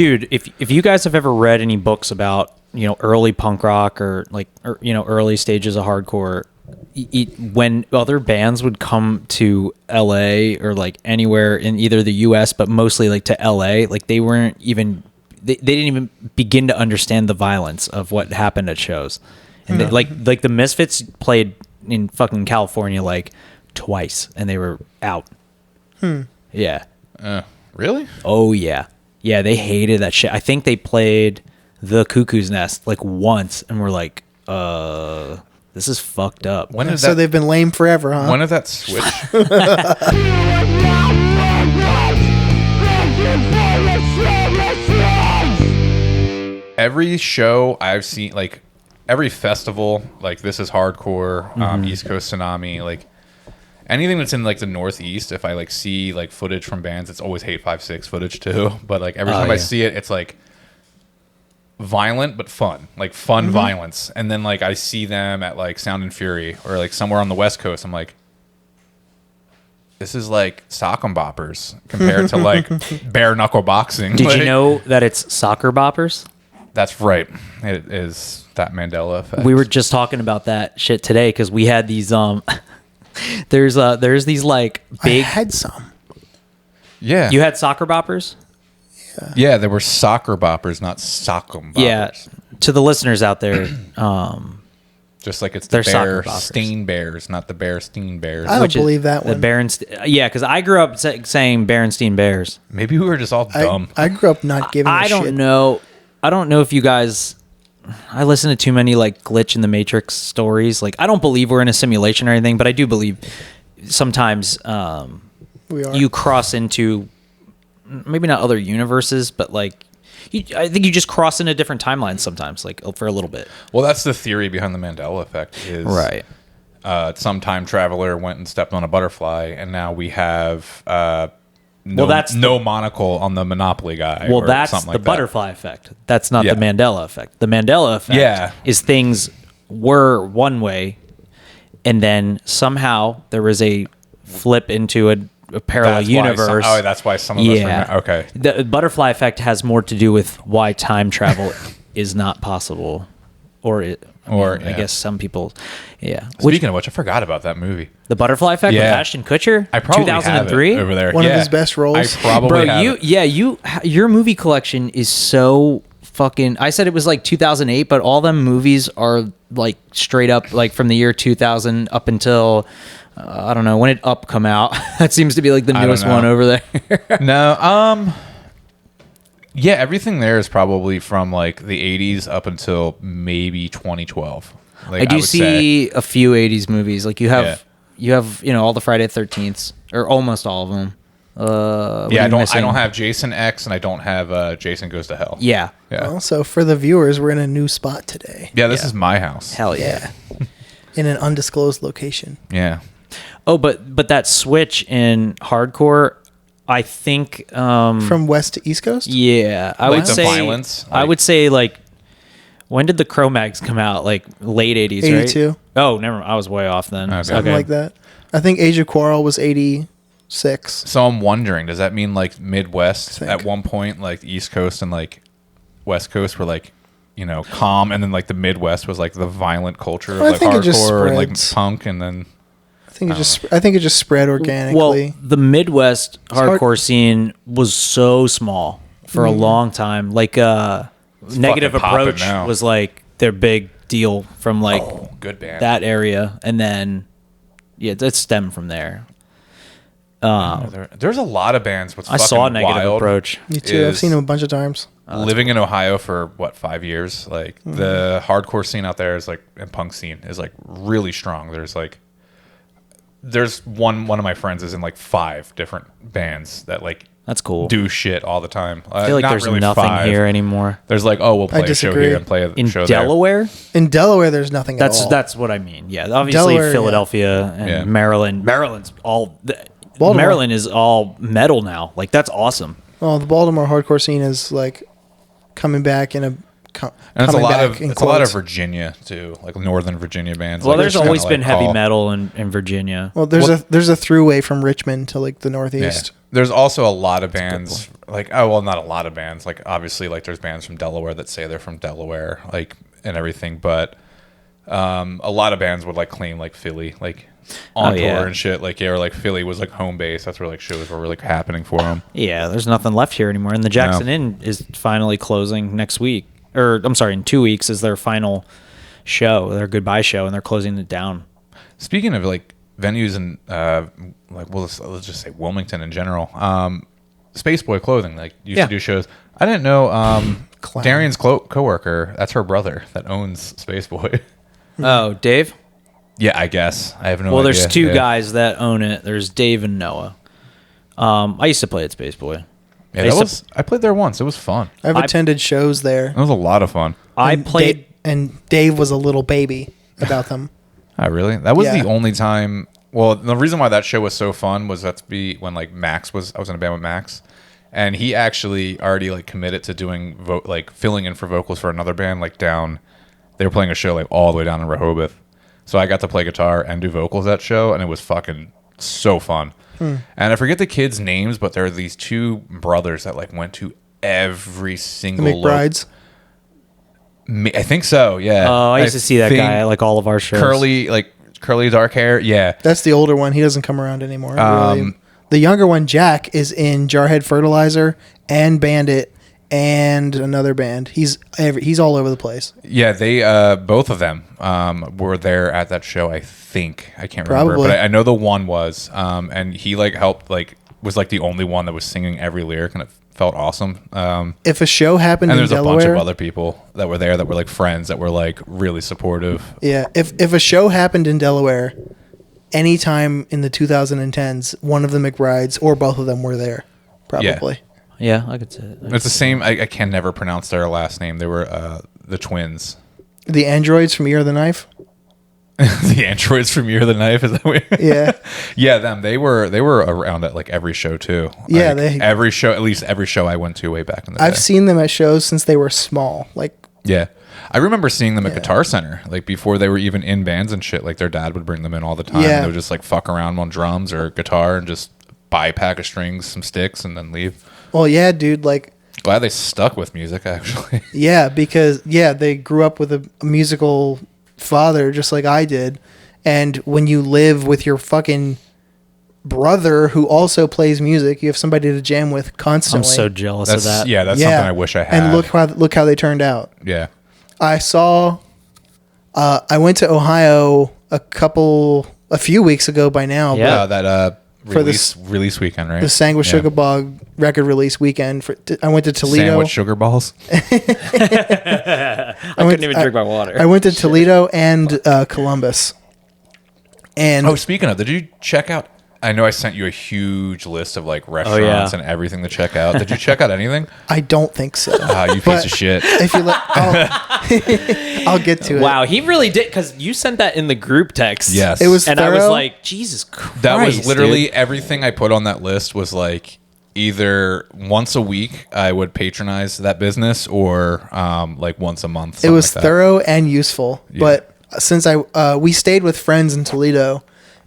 Dude, if you guys have ever read any books about, early punk rock or early stages of hardcore, when other bands would come to LA or like anywhere in either the US, but mostly like to LA, like they didn't even begin to understand the violence of what happened at shows. And like the Misfits played in fucking California like twice and they were out. Yeah. Really? Oh yeah. Yeah, they hated that shit. I think they played the Cuckoo's Nest like once and were like, this is fucked up. So they've been lame forever, huh? When did that switch? Every show I've seen, like every festival, like This Is Hardcore, East Coast Tsunami, like anything that's in like the Northeast, if I like see like footage from bands, it's always Hate 5-6 footage too. But like every time I see it, it's like violent but fun, like fun violence. And then like I see them at like Sound and Fury or like somewhere on the West Coast, I'm like, this is like sock 'em boppers compared to like bare knuckle boxing. Did like, you know that it's soccer boppers? That's right. It is that Mandela effect. We were just talking about that shit today because we had these there's these like big. I had some. Yeah. You had soccer boppers? Yeah, there were soccer boppers, not sock 'em boppers. Yeah. To the listeners out there, just like it's the they're soccer Bear boppers. Steen Bears, not the Berenstein Bears. I don't believe that one. The yeah, because I grew up saying Berenstein Bears. Maybe we were just all dumb. I grew up not giving a shit. I don't know if you guys. I listen to too many like glitch in the Matrix stories. Like I don't believe we're in a simulation or anything, but I do believe sometimes We are. you cross into maybe not other universes, but like I think you just cross into different timelines sometimes, like for a little bit. Well, that's the theory behind the Mandela effect. Is Right. Some time traveler went and stepped on a butterfly, and now we have that's no monocle on the Monopoly guy. Well, or that's something the like butterfly effect. That's not Yeah. the Mandela effect. The Mandela effect is things were one way, and then somehow there was a flip into a parallel universe. That's why some of us remember. Okay. The butterfly effect has more to do with why time travel is not possible, I guess some people, yeah. Speaking of which, I forgot about that movie. The butterfly effect with Yeah. Ashton Kutcher, I probably 2003 have it over there. One of his best roles. I probably have it. your movie collection is so fucking. I said it was like 2008, but all them movies are like straight up like from the year 2000 up until I don't know when did Up come out. That seems to be like the newest one over there. No, yeah, everything there is probably from like the 80s up until maybe 2012. Like, I do would see say. a few 80s movies. Like you have all the Friday the 13th or almost all of them. I don't have Jason X and I don't have Jason Goes to Hell. Yeah. Well, so for the viewers, we're in a new spot today. Yeah, this is my house. Hell yeah. In an undisclosed location. Yeah. Oh, but that switch in hardcore, I think From west to east coast? yeah, I Like would the say violence, I would say like when did the Cro-Mags come out? Like late 80s, 82. right? Oh, never mind. I was way off then. Okay. Something like that. I think Age of Quarrel was 86. So I'm wondering, does that mean like Midwest I think. at one point, like the East Coast and like West Coast were like, calm, and then like the Midwest was like the violent culture of Well, I like think it just hardcore and like spreads. punk, and then I think it just spread organically. Well, the Midwest hardcore scene was so small for a long time. Like Negative fucking popping Approach now. was like their big deal from like good band. that area, and then it stemmed from there. There's a lot of bands. What's I saw fucking Negative wild Approach. Me too. I've is seen him a bunch of times. living in Ohio for 5 years. Like the hardcore scene out there is like, and punk scene is like really strong. There's one of my friends is in like 5 different bands that like That's cool. do shit all the time. I feel like Not there's really nothing 5. here anymore. There's like, we'll play a show disagree. here and play a In show there. Delaware? In Delaware, there's nothing at all. That's what I mean. Yeah, obviously Delaware, Philadelphia and Yeah. Maryland. Maryland's all. Baltimore. Maryland is all metal now. Like that's awesome. Well, the Baltimore hardcore scene is like coming back in a. And it's a coming lot back of in it's a lot of quotes. Virginia too, like Northern Virginia bands. Well, like, there's just always kinda been like heavy Paul. metal in Virginia. Well, there's a throughway from Richmond to like the northeast. There's also a lot of bands like not a lot of bands, like obviously like there's bands from Delaware that say they're from Delaware, like and everything, but a lot of bands would like claim like Philly, like on tour and shit, like or like Philly was like home base. That's where like shows were like happening for them. Yeah, there's nothing left here anymore, and the Jackson Inn is finally closing next week, or I'm sorry, in 2 weeks is their final show, their goodbye show, and they're closing it down. Speaking of like venues and like let's just say Wilmington in general, Space Boy Clothing like used to do shows. I didn't know Darian's coworker, that's her brother that owns Space Boy. Oh, Dave? Yeah, I guess. I have no idea. Well, there's two guys that own it. There's Dave and Noah. I used to play at Space Boy. Yeah, I played there once. It was fun. I've attended shows there. It was a lot of fun. I played... and Dave was a little baby about them. Oh, really? That was the only time... Well, the reason why that show was so fun was when like Max was... I was in a band with Max. And he actually already like committed to doing... like filling in for vocals for another band like down... They were playing a show like all the way down in Rehoboth. So I got to play guitar and do vocals that show, and it was fucking so fun. And I forget the kids' names, but there are these two brothers that like went to every single... The McBrides? I think so, yeah. Oh, I used to see that guy at like all of our shows. Curly dark hair, yeah. That's the older one. He doesn't come around anymore. Really. The younger one, Jack, is in Jarhead Fertilizer and Bandit and another band. He's all over the place. Yeah, they both of them were there at that show. I think I can't remember, Probably. but I know the one was, and he like helped was like the only one that was singing every lyric, and it felt awesome. If a show happened in Delaware, and there's a bunch of other people that were there that were like friends that were like really supportive. Yeah, if a show happened in Delaware, anytime in the 2010s, one of the McBrides or both of them were there, probably. Yeah, I could say it. It's the same. I can never pronounce their last name. They were the twins. The androids from Year of the Knife. The androids from Year of the Knife. Is that weird? Yeah. Yeah, them. They were around at like every show too. Yeah, like, every show. At least every show I went to way back in the day. I've seen them at shows since they were small. Like. Yeah. I remember seeing them at Guitar Center, like before they were even in bands and shit. Like their dad would bring them in all the time. Yeah. And they would just like fuck around on drums or guitar and just buy a pack of strings, some sticks, and then leave. Well, yeah, dude. Like, glad they stuck with music, actually. Yeah, because they grew up with a musical father, just like I did. And when you live with your fucking brother who also plays music, you have somebody to jam with constantly. I'm so jealous of that. Yeah, that's something I wish I had. And look how they turned out. Yeah. I went to Ohio a few weeks ago by now. Yeah, that release weekend, right? The Sandwich Sugar Bog record release weekend. I went to Toledo. Sandwich sugar balls. I couldn't even drink my water. I went to Toledo and Columbus. And speaking of, did you check out? I know I sent you a huge list of like restaurants and everything to check out. Did you check out anything? I don't think so. You piece of shit. If you I'll get to it. Wow, he really did, because you sent that in the group text. Yes. It was and thorough. I was like, Jesus Christ. That was literally everything I put on that list was like either once a week I would patronize that business or like once a month. It was like thorough and useful. Yeah. But since we stayed with friends in Toledo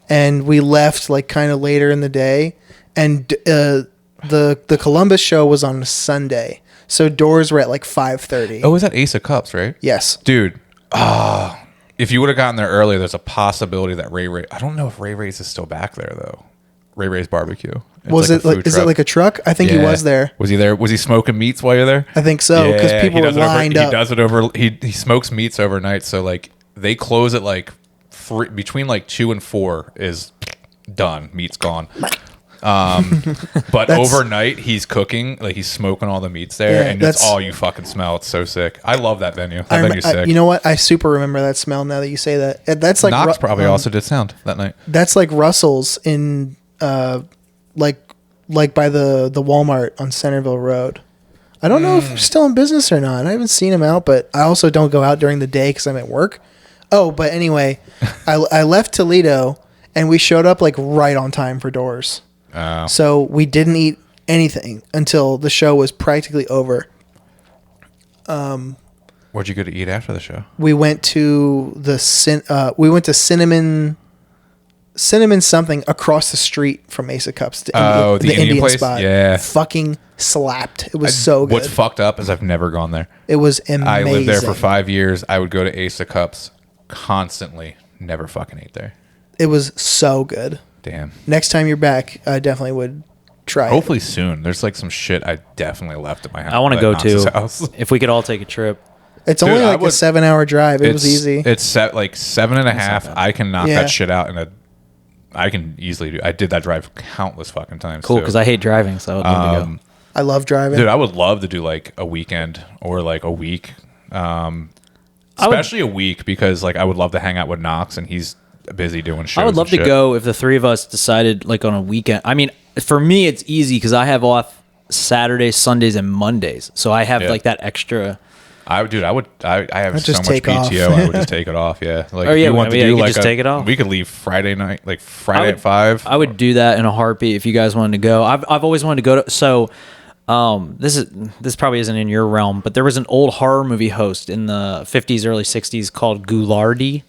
and we left like kind of later in the day, and the Columbus show was on a Sunday. So doors were at like 5:30. Oh, it was at Ace of Cups, right? Yes. Dude, if you would have gotten there earlier, there's a possibility that Ray I don't know if Ray Ray's is still back there though. Ray Ray's barbecue. Is it like a truck? I think he was there. Was he there? Was he smoking meats while you're there? I think so, because people were lined up. He does it over. He smokes meats overnight. So like they close at like between like 2 and 4 is done. Meat's gone. But overnight he's cooking, like he's smoking all the meats there, and that's all you fucking smell. It's so sick. I love that venue. That venue's sick. You know what? I super remember that smell now that you say that. That's like Knox probably also did sound that night. That's like Russell's in like by the Walmart on Centerville Road. I don't know if they're still in business or not. I haven't seen them out, but I also don't go out during the day because I'm at work. Oh, but anyway, I left Toledo and we showed up like right on time for doors. So we didn't eat anything until the show was practically over. Where'd you go to eat after the show? We went to Cinnamon cinnamon something across the street from Ace of Cups. The Indian place? spot. Yeah. Fucking slapped. It was so good. What's fucked up is I've never gone there. It was amazing. I lived there for 5 years. I would go to Ace of Cups constantly. Never fucking ate there. It was so good. Damn. Next time you're back, I definitely would try Hopefully soon. There's like some shit I definitely left at my house. I want to go Knox's too. house. If we could all take a trip. It's Dude, only I like a would- 7-hour drive. It was easy. It's set like 7.5. I can knock Yeah. that shit out I can easily do. I did that drive countless fucking times. Cool, too. because I hate driving, so I would love to go. I love driving. Dude, I would love to do like a weekend or like a week. Especially a week because like I would love to hang out with Knox and he's busy doing shows. I would love and to shit. go if the three of us decided like on a weekend. I mean, for me, it's easy because I have off Saturdays, Sundays, and Mondays, so I have Yeah. like that extra. I have I'd so just much take off. PTO. I would just take it off. Yeah. Like, Oh, if yeah, you want to yeah, do you could like just take it off. We could leave Friday night, like Friday would- at 5. I would do that in a heartbeat if you guys wanted to go. I've always wanted to go to. So, this probably isn't in your realm, but there was an old horror movie host in the 50s, early 60s called Ghoulardi.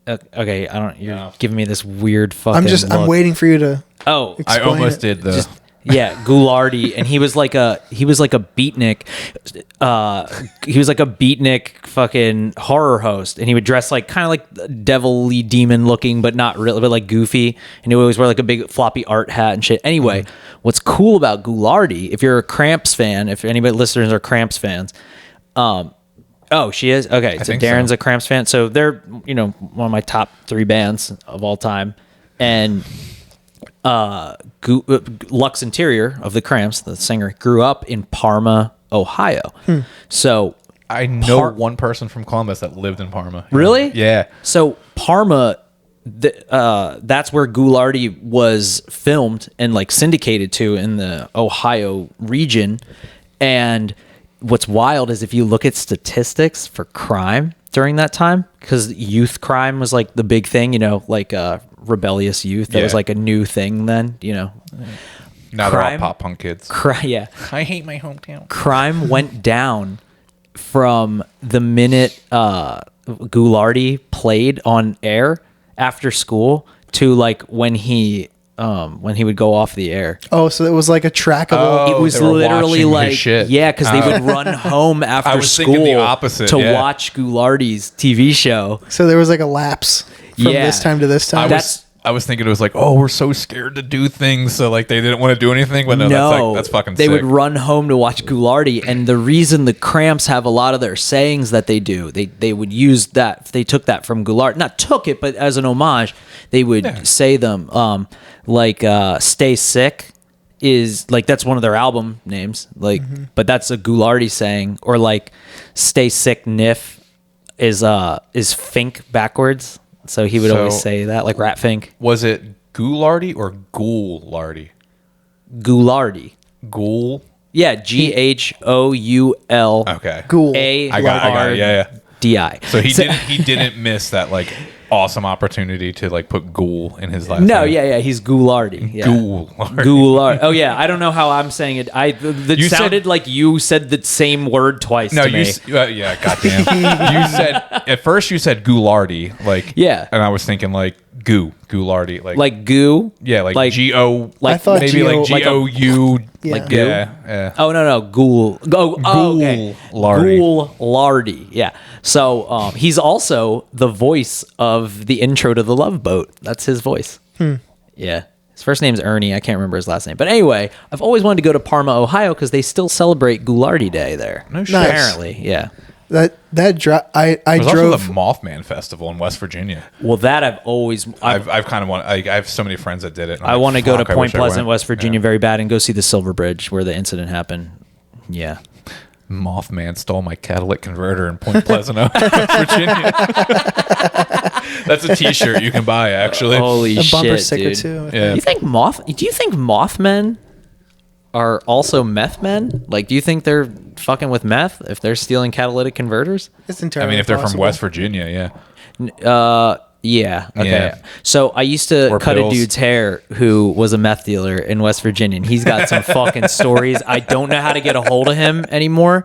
Okay, I don't. You're giving me this weird fucking. I'm look. waiting for you to. Oh, I explain almost it. did the. yeah, Ghoulardi, and he was like a beatnik. He was like a beatnik fucking horror host, and he would dress like kind of like devilly demon looking, but not really, but like goofy. And he would always wear like a big floppy art hat and shit. Anyway, what's cool about Ghoulardi, if you're a Cramps fan, if anybody listeners are Cramps fans, oh, she is? Okay, so think Darren's so. a Cramps fan. So they're, one of my top 3 bands of all time. And Lux Interior of the Cramps, the singer, grew up in Parma, Ohio. So I know one person from Columbus that lived in Parma. really? Yeah. So Parma, that's where Ghoulardi was filmed and like syndicated to in the Ohio region. And what's wild is if you look at statistics for crime during that time, because youth crime was like the big thing, like rebellious youth. That was Yeah. like a new thing then, Now they're all Crime? pop punk kids. Yeah. I hate my hometown. Crime went down from the minute Ghoulardi played on air after school to like when he would go off the air. Oh, so it was like a trackable. It was they were literally watching his like, shit. yeah, because they would run home after was thinking school the opposite, to yeah. watch Ghoulardi's TV show. So there was like a lapse from Yeah. this time to this time. I was thinking it was like, oh, we're so scared to do things, so like they didn't want to do anything. But no, that's fucking they sick. would run home to watch Ghoulardi, and the reason the Cramps have a lot of their sayings that they do, they would use that. They took that from Ghoulardi, not took it, but as an homage, they would say them. Like "Stay Sick" is like that's one of their album names, like, but that's a Ghoulardi saying, or like "Stay Sick, Niff" is Fink backwards. So he would always say that, like Rat Fink. Was it Ghoulardi or Ghoulardi? Ghoulardi. Ghoul. Yeah, GHOUL. Okay. Ghoul. A I got it. Yeah. D-I. So he didn't miss that like awesome opportunity to like put Ghoul in his last No, name. yeah, he's Ghoulardi. Yeah. Ghoulardi. Ghoulardi. Oh yeah, I don't know how I'm saying it. It You sounded said- like you said the same word twice No, to me. yeah, goddamn. You said at first you said Ghoulardi, like Yeah. and I was thinking like Ghoulardi, like goo. yeah, like G-O, like I thought maybe like G-O- G-O-U, Yeah. like goo. yeah. Oh no, Ghoul. Okay. Ghoulardi. Ghoulardi. Yeah. So he's also the voice of the intro to The Love Boat. That's his voice. Yeah. His first name's Ernie. I can't remember his last name. But anyway, I've always wanted to go to Parma, Ohio, because they still celebrate Ghoulardi Day there. No shit. Nice. Apparently, yeah. I There's drove. also the Mothman Festival in West Virginia. Well, that I've Kind of want. I have so many friends that did it. and I I'm want to like, go to fuck, I Point wish I Pleasant, went. West Virginia, Yeah. very bad, and go see the Silver Bridge where the incident happened. Yeah. Mothman stole my catalytic converter in Point Pleasant, West Virginia. That's a T-shirt you can buy, actually. Holy a bumper shit, sticker dude. too. Yeah. Do you think Mothmen are also meth men? Like, do you think they're fucking with meth if they're stealing catalytic converters? It's I entirely mean, if they're from possible. West Virginia, yeah. Yeah. Okay. Yeah. So I used to Or cut pills. a dude's hair who was a meth dealer in West Virginia, and he's got some fucking stories. I don't know how to get a hold of him anymore.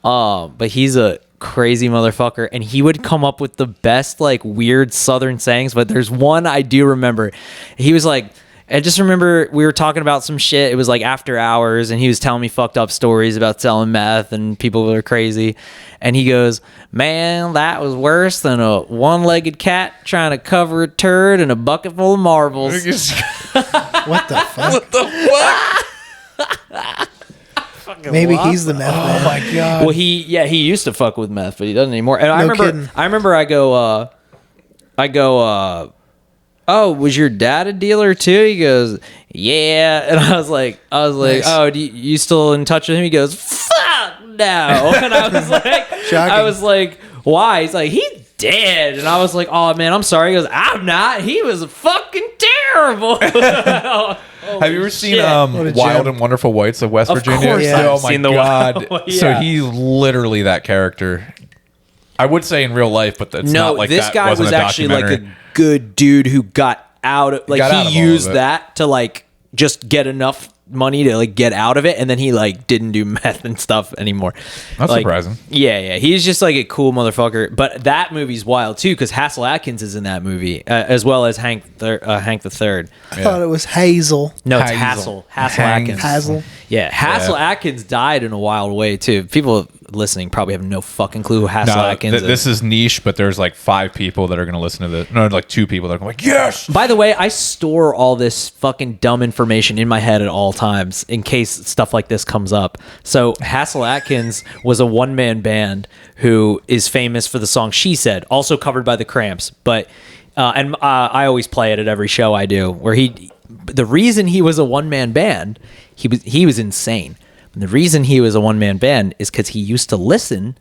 But he's a crazy motherfucker, and he would come up with the best like weird Southern sayings. But there's one I do remember. He was like, I just remember we were talking about some shit. It was like after hours, and he was telling me fucked up stories about selling meth and people that are crazy. And he goes, "Man, that was worse than a one-legged cat trying to cover a turd in a bucket full of marbles." What the fuck? What the fuck? Maybe he's the meth man. Oh my god. Well, he used to fuck with meth, but he doesn't anymore. And No kidding. I remember I go, "Oh, was your dad a dealer too?" He goes, "Yeah." And I was like, Nice. "Oh, you still in touch with him?" He goes, "Fuck no." And I was like, Shocking. "Why?" He's like, "He's dead." And I was like, "Oh man, I'm sorry." He goes, "I'm not. He was fucking terrible." Have you ever seen What a Wild gem. and Wonderful Whites of West Of Virginia? course I've Oh my seen the god. Wild- So Yeah. he's literally that character. I would say in real life, but it's not like this that guy wasn't was a actually like a documentary. good dude who got out of Got out he of all of used it. that to like just get enough money to like get out of it, and then he like didn't do meth and stuff anymore. That's Like, surprising. Yeah, he's just like a cool motherfucker. But that movie's wild too because Hassel Atkins is in that movie as well as Hank the Third. I thought it was Hazel. No, it's Hazel. Hassel Atkins. Hazel. Yeah, Hassel Atkins died in a wild way too. People listening probably have no fucking clue who Hassel No, Atkins is. this is niche, but there's like 5 people that are going to listen to this. No, like 2 people that are going like, yes. By the way, I store all this fucking dumb information in my head at all times in case stuff like this comes up. So Hassel Atkins was a one-man band who is famous for the song "She Said," also covered by the Cramps. But I always play it at every show I do. Where the reason he was a one-man band, he was insane. And the reason he was a one-man band is because he used to listen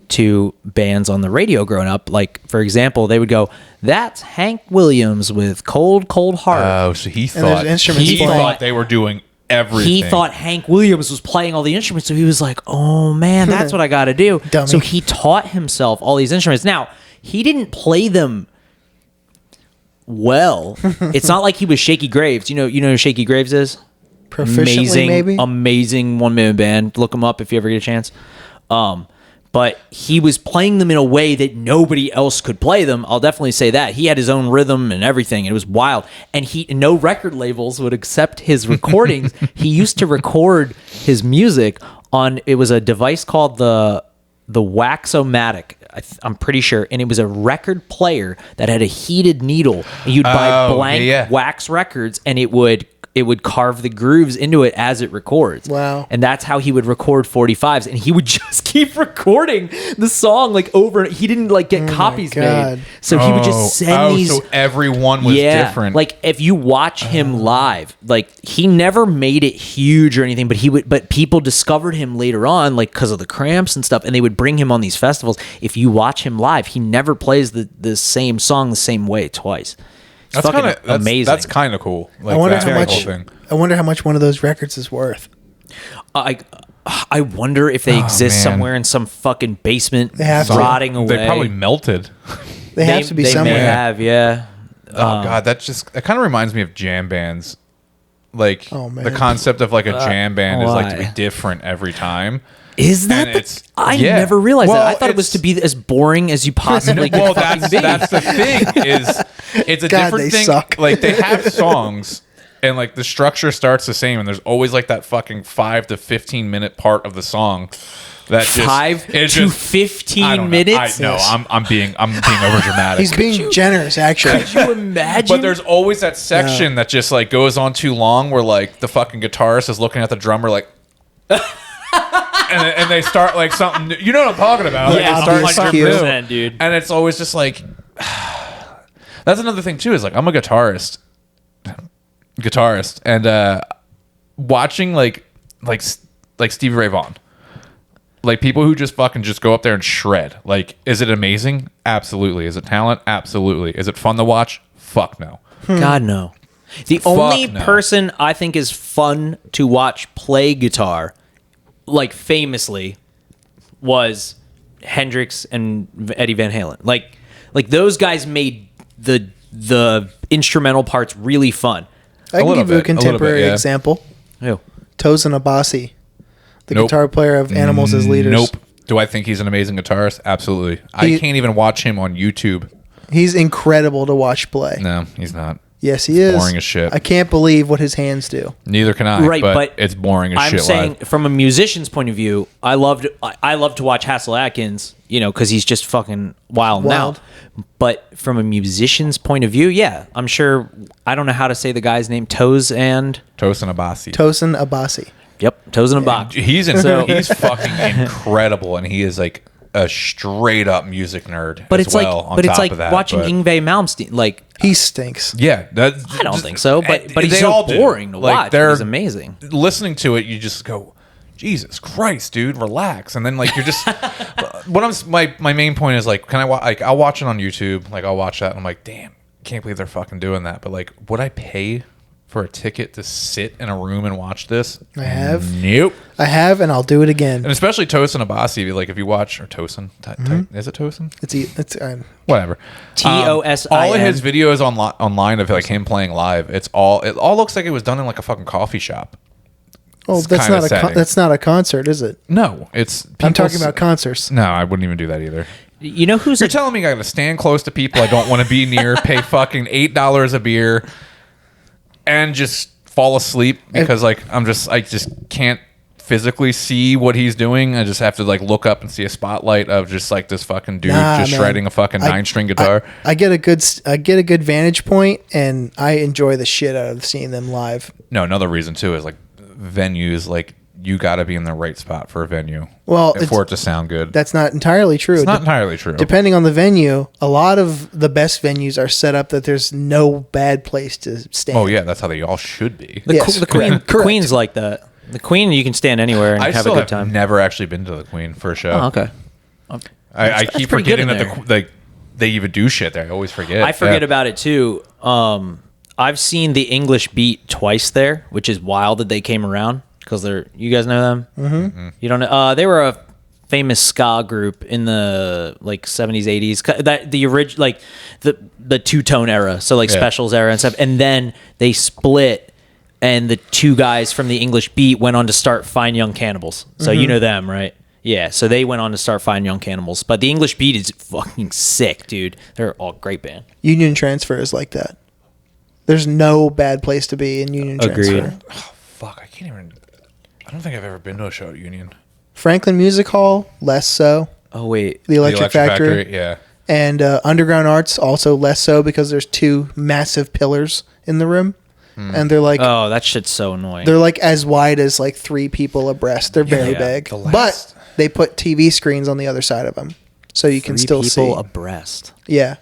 to bands on the radio growing up. Like, for example, they would go, "That's Hank Williams with Cold, Cold Heart." Oh, so he And thought there's instruments he playing. thought they were doing everything. He thought Hank Williams was playing all the instruments, so he was like, "Oh man, that's what I got to do." Dummy. So he taught himself all these instruments. Now, he didn't play them well. It's not like he was Shaky Graves. You know who Shaky Graves is? Proficiently, maybe? Amazing one-man band. Look him up if you ever get a chance. But he was playing them in a way that nobody else could play them. I'll definitely say that. He had his own rhythm and everything. It was wild. And no record labels would accept his recordings. He used to record his music on, it was a device called the Wax-O-Matic. I'm pretty sure. And it was a record player that had a heated needle. And you'd buy blank wax records, and it would carve the grooves into it as it records. Wow. And that's how he would record 45s. And he would just keep recording the song like over. He didn't like get copies God. made. So he would just send these. So everyone was different. Like if you watch him live, like he never made it huge or anything, but people discovered him later on, like because of the Cramps and stuff, and they would bring him on these festivals. If you watch him live, he never plays the same song the same way twice. that's fucking kind of amazing. That's kind of cool. Like, I wonder that how whole much. thing. I wonder how much one of those records is worth. I wonder if they exist man. somewhere in some fucking basement, They have to. rotting away. They probably melted. They have to be They somewhere. may have, yeah. Oh god, that kind of reminds me of jam bands. Like Oh, man. the concept of like a jam band is like to be why? different every time. Is that? And it's- I yeah. never realized Well, that. I thought it was to be as boring as you possibly could Well, fucking be. that's the thing is it's a God, different they thing. suck. Like they have songs and like the structure starts the same and there's always like that fucking 5 to 15 minute part of the song that just 5 it's to just- 15 I don't know. minutes. No, I'm being over dramatic. He's being generous, actually. Could you imagine? But there's always that section that just like goes on too long where like the fucking guitarist is looking at the drummer like and they start like something new. You know what I'm talking about. Yeah, Like, they start something 100%, new. dude. And it's always just like that's another thing too is like I'm a guitarist and watching like Stevie Ray Vaughan, like people who just fucking just go up there and shred. Like, is it amazing? Absolutely. Is it talent? Absolutely. Is it fun to watch? Fuck no. God no. The only no. person I think is fun to watch play guitar, like famously, was Hendrix and Eddie Van Halen. Like those guys made the instrumental parts really fun. I can little give you a bit, a little contemporary bit, yeah. example. Who? Tosin Abasi, the Nope. guitar player of Animals as Leaders. Nope. Do I think he's an amazing guitarist? Absolutely. I can't even watch him on YouTube. He's incredible to watch play. No, he's not. Yes, he is. Boring as shit. I can't believe what his hands do. Neither can I. Right, but it's boring as shit. I'm saying live. from a musician's point of view, I love to watch Hassel Atkins, because he's just fucking wild now. But from a musician's point of view, yeah, I'm sure. I don't know how to say the guy's name. Tosin Abasi. Yep, Tosin Abasi. He's fucking incredible, and he is like a straight up music nerd. But as it's well, like, on but it's top like of that, watching but- Yngwie Malmsteen. Like, He stinks. Yeah, I don't think so. But he's they so all do. boring to Like, watch. they're- He's amazing. Listening to it, you just go, Jesus Christ, dude, relax. And then like you're just my main point is like, I'll watch it on YouTube. Like I'll watch that and I'm like, damn, can't believe they're fucking doing that. But like, would I pay for a ticket to sit in a room and watch this? I have. Nope. I have, and I'll do it again. And especially Tosin Abasi, like if you watch, or Tosin, is it Tosin? It's Whatever. Tosin. All of his videos online of like him playing live, it all looks like it was done in like a fucking coffee shop. Oh, It's that's kinda not setting. that's not a concert, is it? No, it's. I'm talking people's- about concerts. No, I wouldn't even do that either. You know who's You're telling me I gotta stand close to people I don't want to be near, pay fucking $8 a beer, and just fall asleep because I just can't physically see what he's doing. I just have to like look up and see a spotlight of just like this fucking dude Man. shredding a fucking 9-string guitar. I get a good vantage point, and I enjoy the shit out of seeing them live. No, another reason too is like venues, like you got to be in the right spot for a venue. Well, for it to sound good. That's not entirely true. It's not entirely true. Depending on the venue, a lot of the best venues are set up that there's no bad place to stand. Oh yeah, that's how they all should be. the correct. Queen's like that. The Queen, you can stand anywhere and I have a still good have time. never actually been to the Queen for a show. Oh, okay. I keep pretty good forgetting in that they even do shit there. I always forget. I forget Yeah. about it too. I've seen the English Beat twice there, which is wild that they came around because you guys know them. Mm-hmm. You don't know? They were a famous ska group in the like 70s, 80s. That the original, like the two-tone era, so like Specials era and stuff. And then they split. And the two guys from the English Beat went on to start Fine Young Cannibals. So you know them, right? Yeah, so they went on to start Fine Young Cannibals. But the English Beat is fucking sick, dude. They're all great band. Union Transfer is like that. There's no bad place to be in Union Agreed. Transfer. Oh, fuck, I don't think I've ever been to a show at Union. Franklin Music Hall, less so. Oh, wait. The Electric Factory. Yeah. And Underground Arts, also less so because there's two massive pillars in the room. And they're like Oh, that shit's so annoying. they're like as wide as like 3 people abreast. They're very big. But they put TV screens on the other side of them. So you can still see. people abreast. Yeah.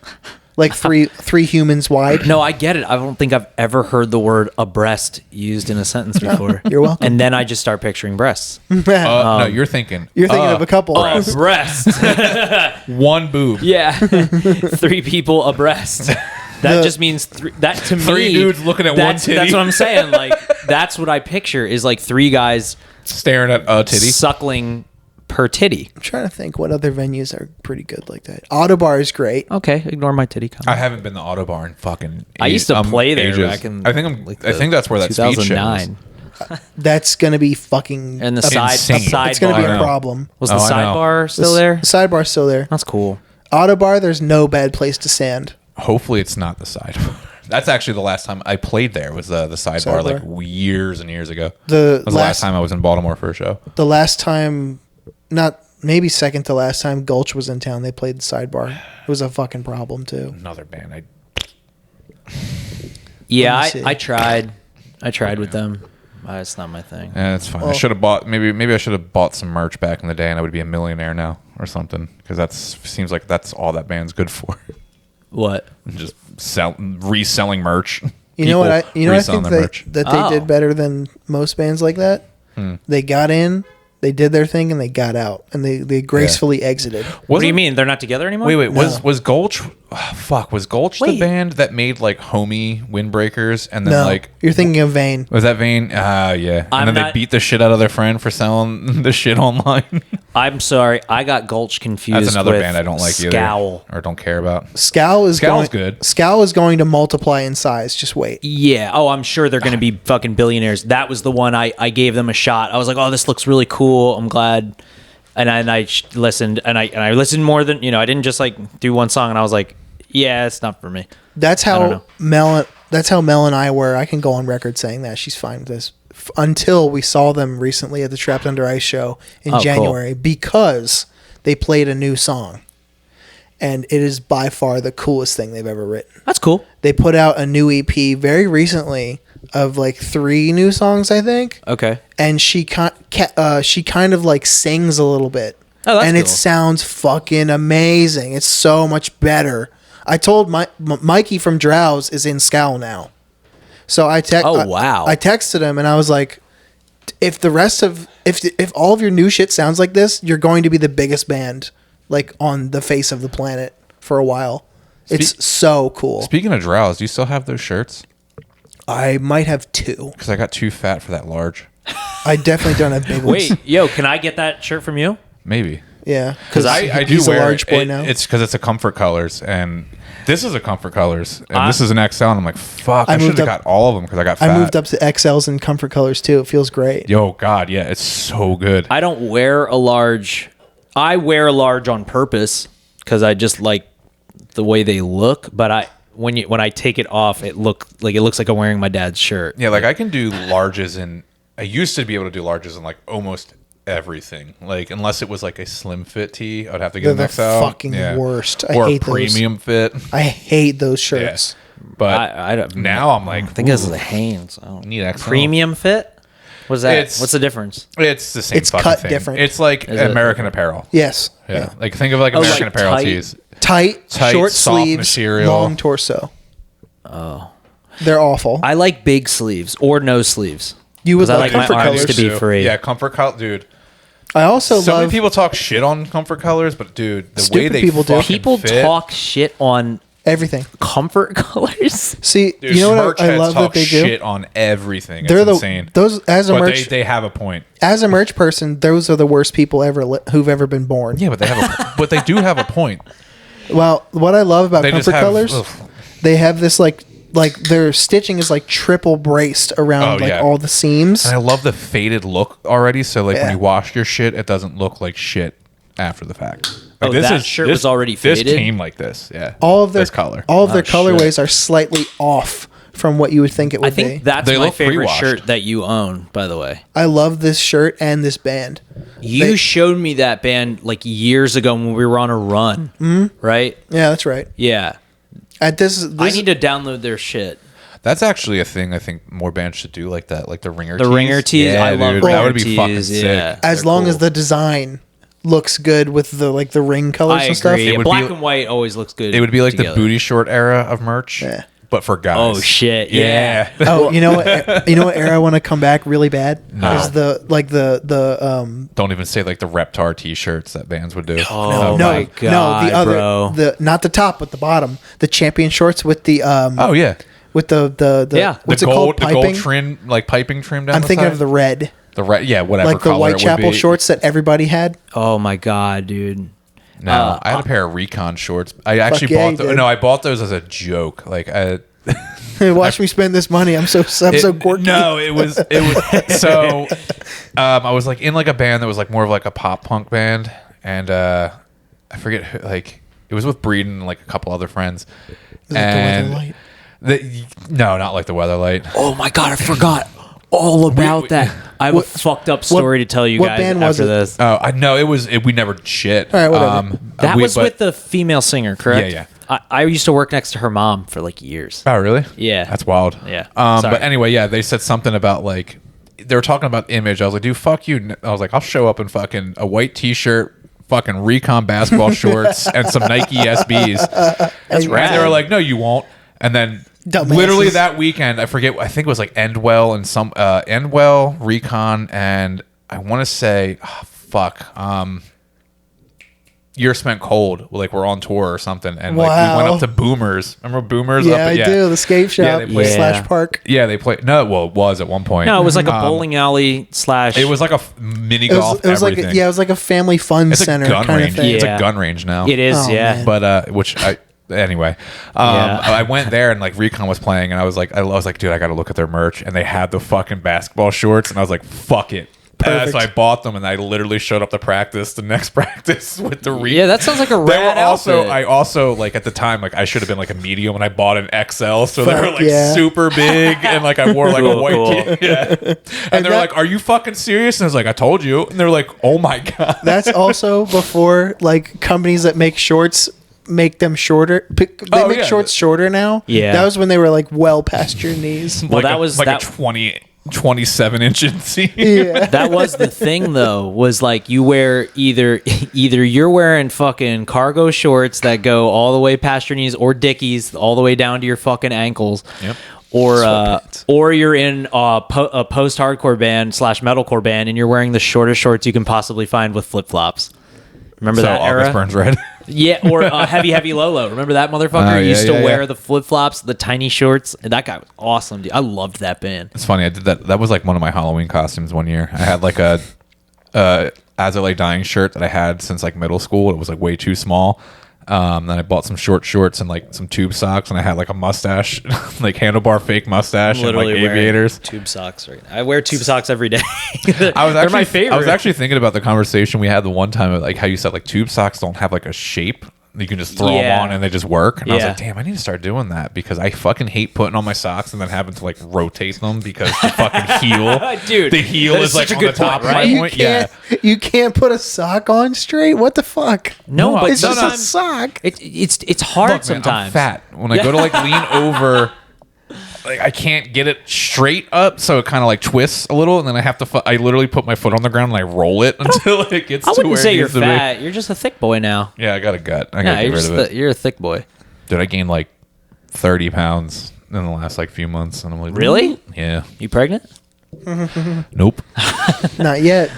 Like three humans wide. No, I get it. I don't think I've ever heard the word abreast used in a sentence before. You're welcome. And then I just start picturing breasts. No, you're thinking. You're thinking of a couple. Breast. One boob. Yeah. 3 people abreast. That just means that to me. 3 dudes looking at one titty. That's what I'm saying. Like, that's what I picture is like 3 guys Staring at a titty. suckling per titty. I'm trying to think what other venues are pretty good like that. Autobar is great. Okay, ignore my titty comment. I haven't been to Autobar in fucking. I used to play there ages. back in. I think like I think that's where that speed show was. 2009. That's gonna be fucking. And the Insane. It's gonna be sidebar. a problem. Was the Oh, I know. sidebar still there? The sidebar's still there. That's cool. Autobar, there's no bad place to stand. Hopefully, it's not the sidebar. That's actually the last time I played there was the sidebar, like years and years ago. The was the last time I was in Baltimore for a show. The last time, maybe second to last time Gulch was in town, they played the sidebar. It was a fucking problem too. Another band. Yeah, Let me see. I tried. I tried with them. It's not my thing. Yeah, it's fine. I should have bought maybe I should have bought some merch back in the day, and I would be a millionaire now or something. Because seems like that's all that band's good for. What? Just reselling merch. You know what I reselling think their merch. they Oh. did better than most bands like that? They got in, they did their thing, and they got out, and they gracefully exited. What do you mean? They're not together anymore? Wait. No. Was Gulch? Was Gulch the Wait. band that made like Homie Windbreakers and then No, like you're thinking of Vane. was that Vane? Yeah. I'm And then they not- beat the shit out of their friend for selling the shit online. I'm sorry. I got Gulch confused. That's another with band I don't like Scowl. either, or don't care about. Scowl's good. Scowl is going to multiply in size. Just wait. Yeah. Oh, I'm sure they're going to be fucking billionaires. That was the one I gave them a shot. I was like, oh, this looks really cool. I'm glad listened, and I listened more than, I didn't just like do one song and I was like, yeah, it's not for me. That's I don't how Mel and I were. I can go on record saying that she's fine with this. Until we saw them recently at the Trapped Under Ice show in January, because they played a new song. And it is by far the coolest thing they've ever written. That's cool. They put out a new EP very recently of like 3 new songs, I think. Okay. And she kind of like sings a little bit. Oh, that's and cool. It sounds fucking amazing. It's so much better. I told Mikey from Drowse is in Scowl now. So Oh, wow. I texted him and I was like, if all of your new shit sounds like this, you're going to be the biggest band like on the face of the planet for a while. It's so cool. Speaking of Drowse, do you still have those shirts? I might have 2. Because I got too fat for that large. I definitely don't have big ones. Wait, yo, can I get that shirt from you? Maybe. Yeah, Because I do he's wear a large boy it. now. It's because it's a Comfort Colors, and this is a Comfort Colors, and this is an XL, and I'm like, fuck, I should moved have up- got all of them because I got fat. I moved up to XLs and Comfort Colors too. It feels great. Yo, God, yeah, it's so good. I don't wear a large. I wear a large on purpose because I just like the way they look. But when I take it off, it looks like I'm wearing my dad's shirt. Yeah, like I can do larges in. I used to be able to do larges in like almost everything. Like unless it was like a slim fit tee, I'd have to get They're an the XL. fucking worst. I or hate a premium fit. I hate those shirts. Yeah. But I don't. now I'm like, I think this is the Hanes. I don't need XL. Premium fit. What's that? It's- What's the difference? It's the same. It's fucking cut thing. different. It's like Is it? American Apparel. Yes. Yeah. Like think of like Oh, American like Apparel tight? tees. Tight, short soft sleeves, material. long torso. Oh. They're awful. I like big sleeves or no sleeves. You would 'Cause I like like my Comfort arms Colors. to be free. Yeah, Comfort Color, dude. I also So love many people talk shit on Comfort Colors, but dude, the way Stupid they people do. fucking People fit, talk shit on everything. Comfort Colors. See, Dude, you know merch what I heads love talk that they do? shit on everything. They're It's insane. those as a But merch they have a point. as a merch person. Those are the worst people who've ever been born. Yeah, but they have a but they do have a point. Well, what I love about They just Comfort have Colors, ugh. they have this like their stitching is like triple braced around Oh, yeah. all the seams. And I love the faded look already. So like Yeah. when you wash your shit, it doesn't look like shit after the fact. Like, Oh, that shirt was already faded? This came like this. Yeah. All of their this color. all of their Oh, shit. colorways are slightly off from what you would think it would I think be. that's They my look favorite pre-washed. shirt that you own, by the way. I love this shirt and this band. You showed me that band like years ago when we were on a run, right? Yeah, that's right. Yeah. At this I need to download their shit. That's actually a thing I think more bands should do like that, like the ringer The tees. ringer tees, Yeah, I love dude, ringer that would be fucking tees, sick. yeah. as They're long cool. as the design looks good with the the ring colors I and stuff. agree. It would Black be- and white always looks good. It would be like together. the booty short era of merch, Yeah. but for guys. Oh shit! Yeah. Oh, you know what? You know what era I want to come back really bad is the Don't even say like the Reptar t-shirts that bands would do. Oh my god, the other bro. the not the top but the bottom, the champion shorts with the Oh yeah. with the Yeah. what's the it gold, called, the gold piping. trim, like piping trim down I'm the thinking side. of the red, yeah, whatever like the color it would Whitechapel be. shorts that everybody had. Oh my god, dude. No, I had a pair of Recon shorts. I actually yeah, bought you those. did. No, I bought those as a joke. Like Watch me spend this money. I'm so quirky. No, it was so. I was like in like a band that was like more of like a pop punk band, and I forget who, like it was with Breeden and like a couple other friends. Is it the Weather Light? No, not like the Weatherlight. Oh my god, I forgot all about that. I have a fucked up story to tell you what guys band was after it? this. Oh, I know it was. We never shit. All right, whatever. That was but- with the female singer, correct? Yeah, I used to work next to her mom for like years. Oh, really? Yeah. That's wild. Yeah. Sorry. But anyway, yeah, they said something about like they were talking about image. I was like, dude, fuck you. I was like, I'll show up in fucking a white t-shirt, fucking Recon basketball shorts, and some Nike SBs. That's And rad. they were like, no, you won't. And then Dumbasses. literally that weekend, I forget. I think it was like Endwell and some Endwell, Recon, and I want to say, Year Spent Cold. Like we're on tour or something, and like we went Wow. up to Boomers. Remember Boomers? Yeah, up I at, do. The skate shop they play- slash park. Yeah, they play. No, well, it was at one point. No, it was like a bowling alley slash. It was like a mini It was, golf. it was like everything. it was like a family fun it's a center gun kind range. of thing. It's Yeah. a gun range now. It is, Oh, yeah. man. But which I anyway, Yeah. I went there and like Recon was playing, and I was like, dude, I got to look at their merch, and they had the fucking basketball shorts, and I was like, fuck it. Perfect. So I bought them, and I literally showed up to practice the next practice with the Yeah, that sounds like a They were rad also. outfit. I also like at the time like I should have been like a medium, and I bought an XL, so they Fuck were like yeah. super big, and like I wore like a white Cool. tee. Yeah, and they're that- like, "Are you fucking serious?" And I was like, "I told you," and they're like, "Oh my god." That's also before like companies that make shorts make them shorter. They Oh, make yeah. shorts shorter now. Yeah. That was when they were like well past your knees. Well, that was like that. a 27-inch inseam. Yeah. That was the thing though, was like you wear either you're wearing fucking cargo shorts that go all the way past your knees, or Dickies all the way down to your fucking ankles. Yep. Or you're in a post-hardcore band / metalcore band, and you're wearing the shortest shorts you can possibly find with flip-flops. Remember So that August era? Burns Red. Yeah, or Heavy Lolo. Remember that motherfucker? Oh, He used yeah, to yeah, wear yeah. the flip-flops, the tiny shorts. And that guy was awesome, dude. I loved that band. It's funny. I did that. That was like one of my Halloween costumes one year. I had like a As I Lay Dying shirt that I had since like middle school. It was like way too small. Then I bought some short shorts and like some tube socks, and I had like a mustache, like handlebar fake mustache, and like wearing aviators. tube socks right now. I wear tube socks every day. I was They're actually, my favorite. I was actually thinking about the conversation we had the one time, of like how you said like tube socks don't have like a shape. You can just throw them Yeah. on and they just work. And I was Yeah. like, damn, I need to start doing that because I fucking hate putting on my socks and then having to like rotate them because the fucking heel, Dude, the heel that is is like such a on the good top point, of my right? You point. Yeah. You can't put a sock on straight. What the fuck? No, but It's just a sometimes sock. it's hard Look, man, sometimes. I'm fat. When I go to like lean over, like I can't get it straight up, so it kind of like twists a little, and then I have to. I literally put my foot on the ground and I roll it until it gets. I to wouldn't where say it you're needs to be. fat. You're just a thick boy now. Yeah, I got a gut. I Yeah, gotta you're get just rid of it. you're a thick boy. Dude, I gained like 30 pounds in the last like few months, and I'm like, Really? Yeah. You pregnant? Nope. Not yet.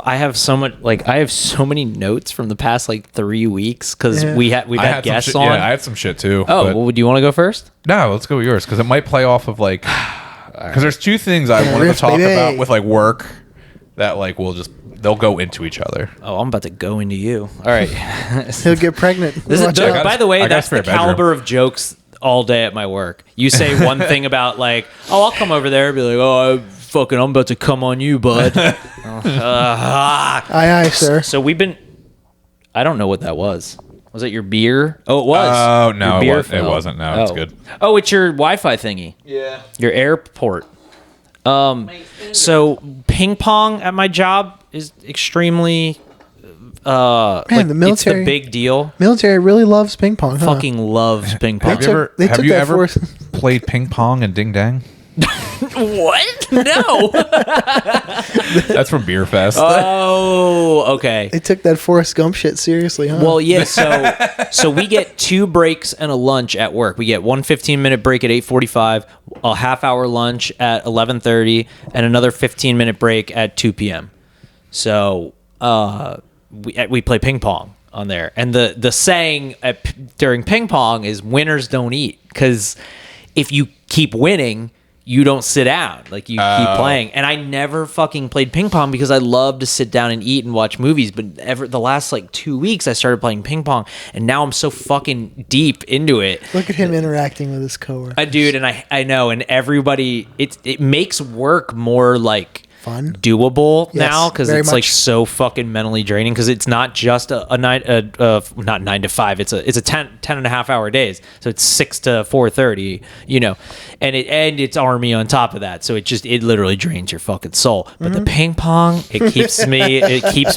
I have so much. Like I have so many notes from the past like 3 weeks because Yeah. we've I had had some guests shit- on. Yeah, I had some shit too. Oh, but- well, do you want to go first? no, let's go with yours because it might play off of like because there's two things I Yeah, wanted riff, to talk baby. about with like work that like will just they'll go into each other. Oh, I'm about to go into you. All right. He'll get pregnant. This is, Watch out. by the way, I got a that's the spare bedroom. caliber of jokes all day at my work. You say one thing about like, oh, I'll come over there and be like, oh, I'm about to come on you, bud. Aye, aye, sir. So we've been, I don't know what that was. Was it your beer? Oh, it was. Oh, no, Your it beer was- it fell. wasn't. No, it's Oh. good. Oh, it's your Wi-Fi thingy. Yeah. Your airport. So ping pong at my job is extremely Man, the military- it's the big deal. Military really loves ping pong. Huh? Fucking loves ping pong. They took that for us. played ping pong and ding dang? What? No. That's from Beer Fest. Oh, okay. They took that Forrest Gump shit seriously, huh? Well, yeah. So we get 2 breaks and a lunch at work. We get one 15-minute break at 8:45, a half-hour lunch at 11:30, and another 15-minute break at 2 p.m. So we play ping pong on there, and the saying during ping pong is "winners don't eat," because if you keep winning, you don't sit down. Like you keep playing. And I never fucking played ping pong because I love to sit down and eat and watch movies. But the last like 2 weeks I started playing ping pong, and now I'm so fucking deep into it. Look at him interacting with his coworker. Dude, and I know, and everybody, it makes work more like Fun? doable Yes, now because very it's like much. so fucking mentally draining because it's not just a not 9 to 5, it's a 10 and a half hour days, so it's 6 to 4:30, and it's army on top of that, so it literally drains your fucking soul. But the ping pong, it keeps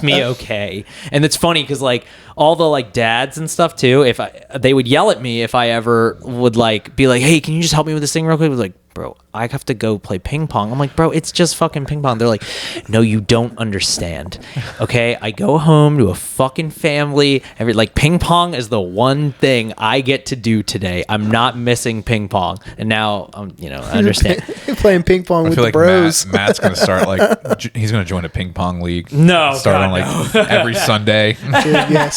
me okay. And it's funny because like all the like dads and stuff too, they would yell at me if I ever would like be like, hey, can you just help me with this thing real quick? I was like, bro, I have to go play ping pong. I'm like, bro, it's just fucking ping pong. They're like, no, you don't understand. Okay, I go home to a fucking family. Like ping pong is the one thing I get to do today. I'm not missing ping pong. And now I understand. Playing ping pong I with feel the like bros. Matt's gonna start like he's gonna join a ping pong league. No, start God, on like every Sunday. Dude, yes.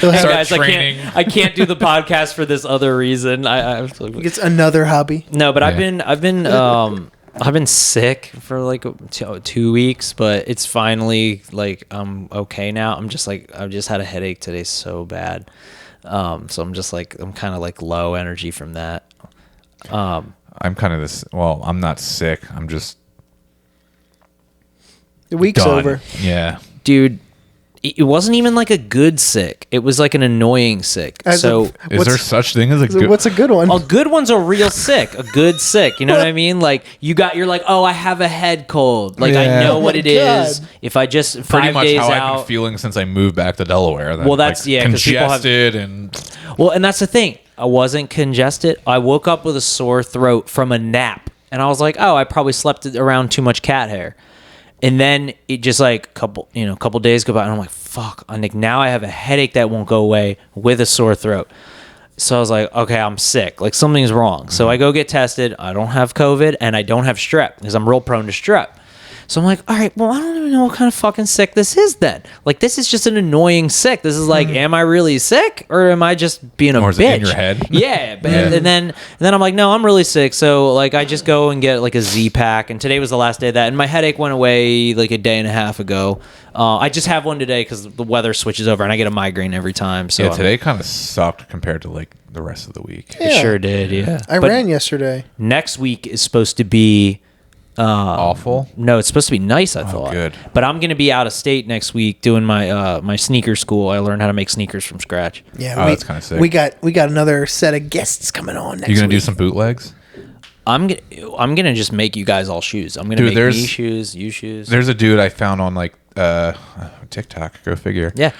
He'll have, Start Guys, training. I can't do the podcast for this other reason. gets another hobby. No, but Yeah. I've been sick for like 2 weeks, but it's finally like I'm okay now. I've just had a headache today so bad, so I'm kind of like low energy from that. I'm kind of this. Well, I'm not sick. I'm just The week's Done. over. Yeah. Dude, it wasn't even like a good sick. It was like an annoying sick. As So Is there such thing as a good? What's a good one? a good one's a real sick, a good sick. You know what I mean? Like you're like, oh, I have a head cold. Like I Yeah. know Oh what my it is. God. If I just Pretty 5 much days how I've out. been feeling since I moved back to Delaware. Then, Well, that's- yeah, 'cause people have- congested and Well, and that's the thing. I wasn't congested. I woke up with a sore throat from a nap, and I was like, oh, I probably slept around too much cat hair. And then it just like couple days go by, and I'm like, fuck. I'm like, now I have a headache that won't go away with a sore throat. So I was like, okay, I'm sick. Like something's wrong. So I go get tested. I don't have COVID, and I don't have strep because I'm real prone to strep. So I'm like, all right, well, I don't even know what kind of fucking sick this is then. Like, this is just an annoying sick. This is like, am I really sick or am I just being a Or bitch? is it in your head? Yeah. But, Yeah. And then I'm like, no, I'm really sick. So, like, I just go and get, like, a Z-Pack. And today was the last day of that. And my headache went away, like, a day and a half ago. I just have one today because the weather switches over and I get a migraine every time. So yeah, today kind of sucked compared to like the rest of the week. It sure did, yeah. I But ran yesterday. next week is supposed to be... Awful. No, it's supposed to be nice, I thought. good. But I'm going to be out of state next week doing my my sneaker school. I learned how to make sneakers from scratch. Yeah, Oh, that's kinda sick. We got another set of guests coming on next You gonna do week. some bootlegs? I'm gonna just make you guys all shoes. I'm gonna Dude, make there's- me shoes, you shoes. There's a dude I found on like TikTok. Go figure. Yeah.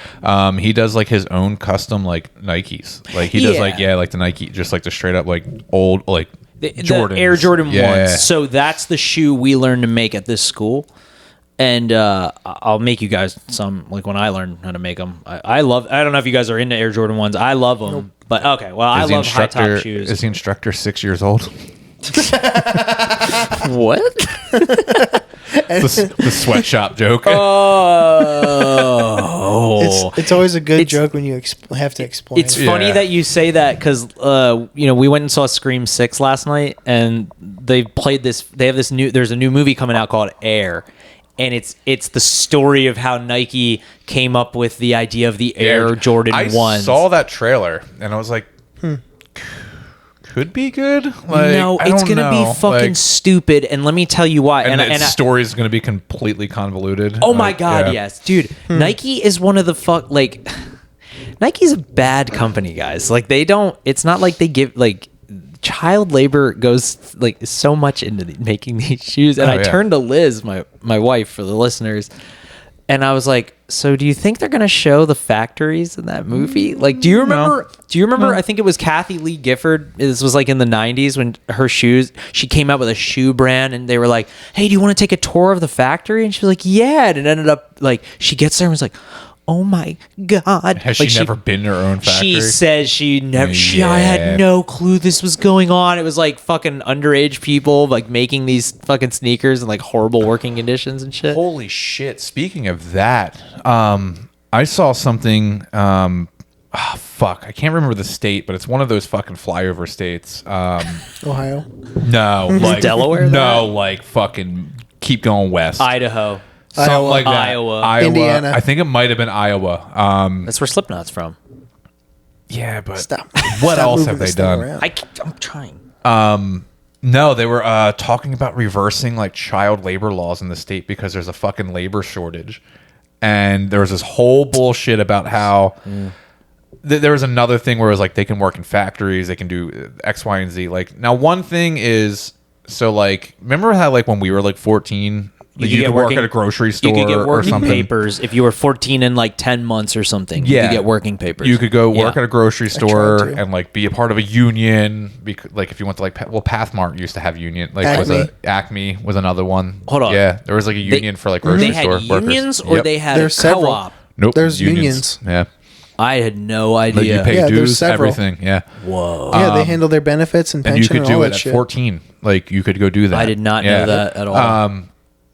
He does like his own custom like Nikes. Like he does like like the Nike, just like the straight up like old like the Jordans. Air Jordan Yeah. 1s. So that's the shoe we learned to make at this school. And I'll make you guys some, like when I learn how to make them. I don't know if you guys are into Air Jordan 1s. I love them. But okay, well, I love high top shoes. Is the instructor 6 years old? What? the sweatshop joke. Oh. It's always a good It's- joke when you have to explain. It's funny Yeah. that you say that because we went and saw Scream 6 last night, and they played this. They have this new. There's a new movie coming out called Air, and it's the story of how Nike came up with the idea of the Air Jordan I 1s. saw that trailer and I was like, could be good. Like, no, I it's don't gonna know. be fucking Like, stupid, and let me tell you why. and its I- story is going to be completely convoluted. Oh my Like, god, yeah. yes, dude. Nike is one of the Nike's a bad company, guys. Like they don't. It's not like they give like child labor goes like so much into making these shoes. And Oh, I yeah. turned to Liz, my wife, for the listeners, and I was like, "So do you think they're gonna show the factories in that movie? Like, do you remember? Do you remember? I think it was Kathy Lee Gifford. This was like in the '90s when her shoes. She came out with a shoe brand, and they were like, "Hey, do you want to take a tour of the factory?" And she was like, "Yeah." And it ended up like she gets there and was like, "Oh my god!" Has Like, she never been to her own factory? She says she never. I Yeah. had no clue this was going on. It was like fucking underage people like making these fucking sneakers in like horrible working conditions and shit. Holy shit! Speaking of that, I saw something. Fuck, I can't remember the state, but it's one of those fucking flyover states. Ohio. No, like Delaware, No, like fucking keep going west. Idaho. Something Iowa. like that. Iowa. Indiana. I think it might have been Iowa. That's where Slipknot's from. Yeah, but Stop. what Stop else moving have they this thing done? around. I'm trying. No, they were talking about reversing like child labor laws in the state because there's a fucking labor shortage, and there was this whole bullshit about how there was another thing where it was like they can work in factories, they can do X, Y, and Z. Like now, one thing is so like remember how like when we were like 14. You could could get work working- at a grocery store You could get or working something. papers if you were 14 in like 10 months or something. You Yeah. could get working papers. You could go work Yeah. at a grocery store to. and like be a part of a union. Like if you went to like Pathmart used to have union. Like Acme was another one. Hold on. Yeah, there was like a union for like grocery They had store unions workers. or Yep. they had There's a several. co-op. Nope. There's unions. Yeah. I had no Like idea. you pay Yeah, there's dues, several. everything. Yeah. Whoa. Yeah, they handle their benefits and And pension you could and all do it that at shit. 14. Like you could go do that. I did not know that at all.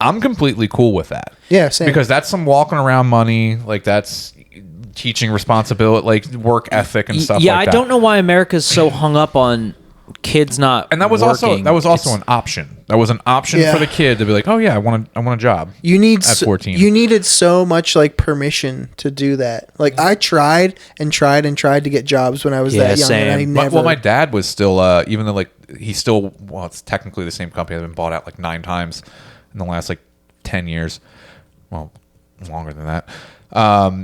I'm completely cool with that. Yeah, same. Because that's some walking around money. Like that's teaching responsibility, like work ethic and stuff yeah, like that. I don't know why America's so hung up on kids not And that was working. also an option. That was an option Yeah. for the kid to be like, oh yeah, I want a job. You need at 14. You needed so much like permission to do that. Like I tried and tried and tried to get jobs when I was Yeah, that young, and I same. never. Well, my dad was still, even though like he's still, well, it's technically the same company. That's been bought out like 9 times in the last like 10 years. well, longer than that.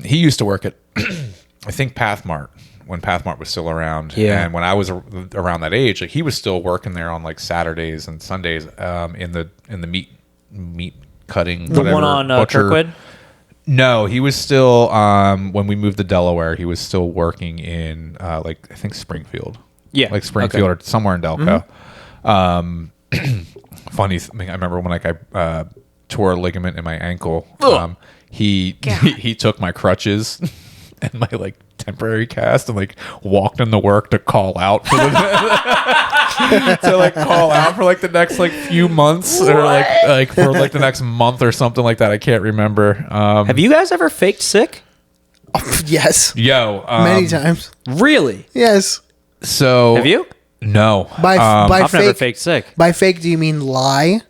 He used to work at, I think, Pathmart, when Pathmart was still around. Yeah. And when I was around that age, like he was still working there on like Saturdays and Sundays in the meat cutting, The whatever, one on butcher. Kirkwood? No, he was still, when we moved to Delaware, he was still working in like, I think Springfield. Yeah. Like Springfield or somewhere in Delco. Funny thing, I remember when like I tore a ligament in my ankle. He took my crutches and my like temporary cast and like walked into work to call out for the next like few months or like for like the next month or something like that. I can't remember. Have you guys ever faked sick? Yes. Many times. Really? Yes. So Have you? No. By I've fake, never faked sick. By fake, do you mean lie?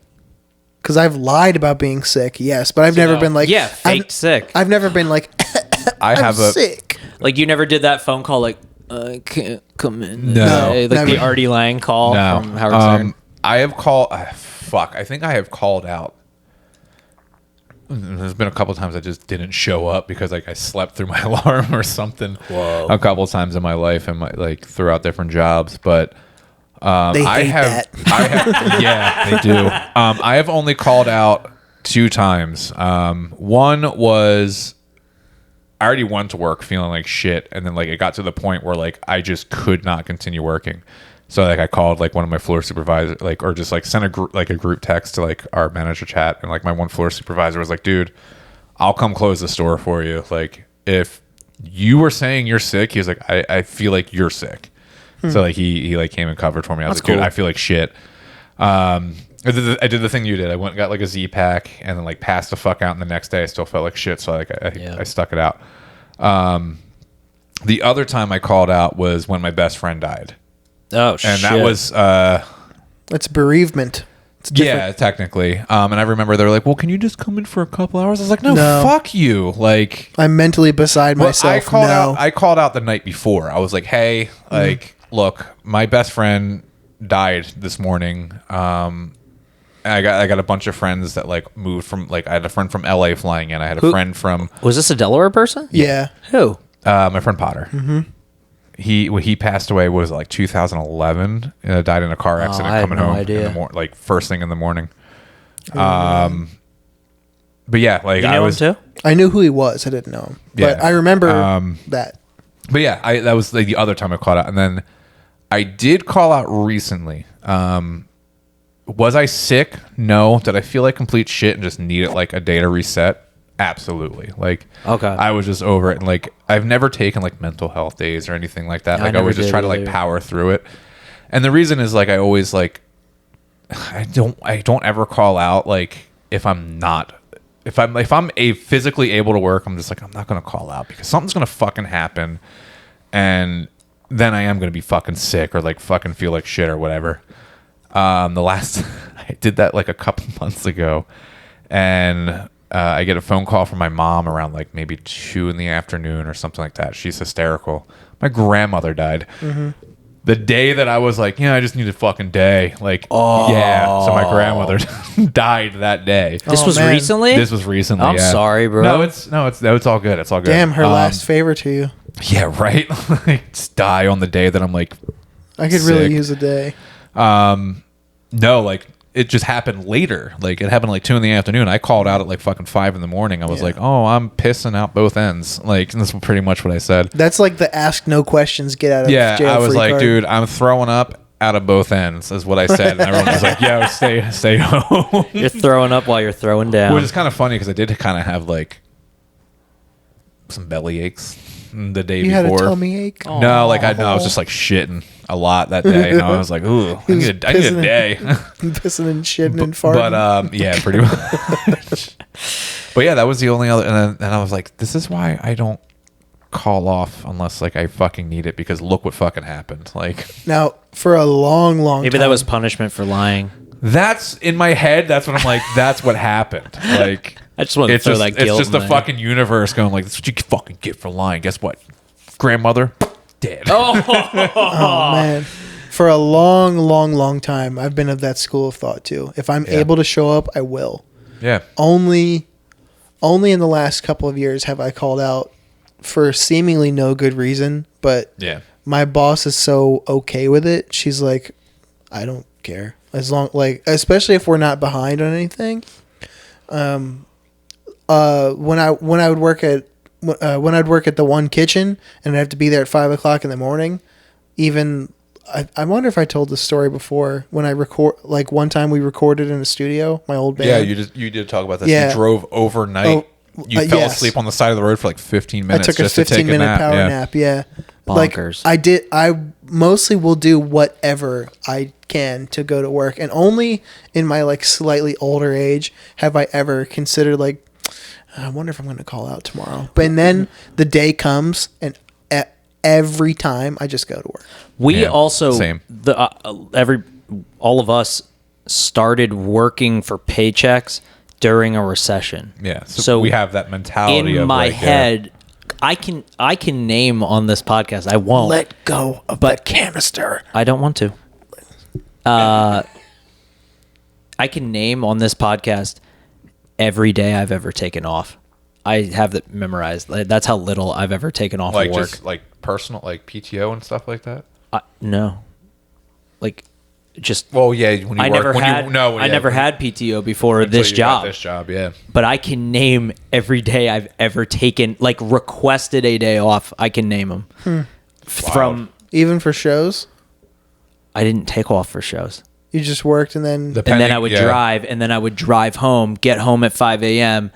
Because I've lied about being sick, yes, but I've never been like, Yeah, faked sick. I've never been like, I have I'm sick. Like you never did that phone call like, I can't come in. No. Like Never. the Artie Lang call from Howard Stern. I have called. I think I have called out. There's been a couple times I just didn't show up because like I slept through my alarm or something. Whoa. A couple times in my life and like throughout different jobs, but They hate that. yeah, they do. I have only called out 2 times. One was I already went to work feeling like shit, and then like it got to the point where like I just could not continue working. So like I called like one of my floor supervisors, like, or just like sent a group text to like our manager chat, and like my one floor supervisor was like, "Dude, I'll come close the store for you. Like if you were saying you're sick," he was like, "I feel like you're sick." So like he like came and covered for me. I was That's like, "Dude, cool. I feel like shit." I did the thing you did. I went and got like a Z pack and then like passed the fuck out. And the next day I still felt like shit. So like I stuck it out. The other time I called out was when my best friend died. Oh shit. And that was It's bereavement. It's different. yeah, technically. And I remember they were like, "Well, can you just come in for a couple hours?" I was like, "No, No. fuck you." Like I'm mentally beside well, myself. I called out the night before. I was like, "Hey, like, look, my best friend died this morning. I got a bunch of friends that like moved from like I had a friend from LA flying in. I had a friend from Was this a Delaware person? Yeah. Who? my friend Potter. Mm-hmm. He passed away was like 2011. Died in a car accident I had coming no home idea. in the like first thing in the morning. But yeah, like You I know was him too? I knew who he was. I didn't know him. But Yeah. I remember that. But yeah, that was like the other time I called out, and then I did call out recently. Was I sick? No. Did I feel like complete shit and just needed like a day to reset? Absolutely. Like, Okay. I was just over it, and like I've never taken like mental health days or anything like that. I Like I always never just did try to like either. power through it. And the reason is like I always like I don't ever call out like if I'm physically able to work, I'm just like I'm not gonna call out because something's gonna fucking happen, and then I am gonna be fucking sick or like fucking feel like shit or whatever. The last I did that like a couple months ago, and I get a phone call from my mom around like maybe 2 p.m. or something like that. She's hysterical. My grandmother died. The day that I was like, yeah, I just need a fucking day. Like, yeah. So my grandmother died that day. This Oh, was man. recently? This was recently. I'm yeah. sorry, bro. No, it's all good. It's all good. Damn, her last favor to you. Yeah, right. Like, just die on the day that I'm like, I could really Sick. use a day. no, like it just happened later. Like it happened like 2 p.m. I called out at like fucking 5 a.m. I was Yeah. like, oh, I'm pissing out both ends. Like, and that's pretty much what I said. That's like the ask no questions, get out of Yeah, jail I was free like, card. dude, I'm throwing up out of both ends, is what I said. And everyone was like, yeah, stay home. You're throwing up while you're throwing down. Which is kind of funny because I did kind of have like some belly aches the day You before. had a tummy ache? No, like I was just like shitting a lot that day. And I was like, ooh, I need a day. Pissing and shitting and farting. But yeah, pretty much. But yeah, that was the only other. And I was like, this is why I don't call off unless like I fucking need it, because look what fucking happened. Like, Now, for a long Maybe time. that was punishment for lying. that's in my head. That's what I'm like. That's what happened. Like, I just want to it's throw just that guilt it's just the in there. fucking universe going like, this is what you fucking get for lying. Guess what? Grandmother dead. Oh, man. For a long time, I've been of that school of thought, too. If I'm able to show up, I will. Yeah. Only only in the last couple of years have I called out for seemingly no good reason, but Yeah. my boss is so okay with it. She's like, I don't care. As long, like, especially if we're not behind on anything. When I would work at when I'd work at the one kitchen and I'd have to be there at 5 o'clock in the morning, even I wonder if I told the story before when I record, like one time we recorded in a studio, my old band. Yeah, you did talk about this. Yeah. You drove overnight. You fell asleep on the side of the road for like 15 minutes. I took a 15-minute power nap. Yeah. Bonkers. Like I mostly will do whatever I can to go to work, and only in my like slightly older age have I ever considered like, I wonder if I'm going to call out tomorrow. But then the day comes, and every time I just go to work. We also same. All of us started working for paychecks during a recession. Yeah. So we have that mentality in of my like, head. I can name on this podcast. I won't Let go of that canister. I don't want to. I can name on this podcast every day I've ever taken off. I have that memorized. That's how little I've ever taken off like of work. just like personal, like PTO and stuff like that. No, like just. Well, yeah. When you I work, never had PTO before until this you job. got this job, yeah. But I can name every day I've ever taken, like requested a day off. I can name them from. Even for shows, I didn't take off for shows. you just worked and then And then I would drive, and then I would drive home, get home at 5 a.m.,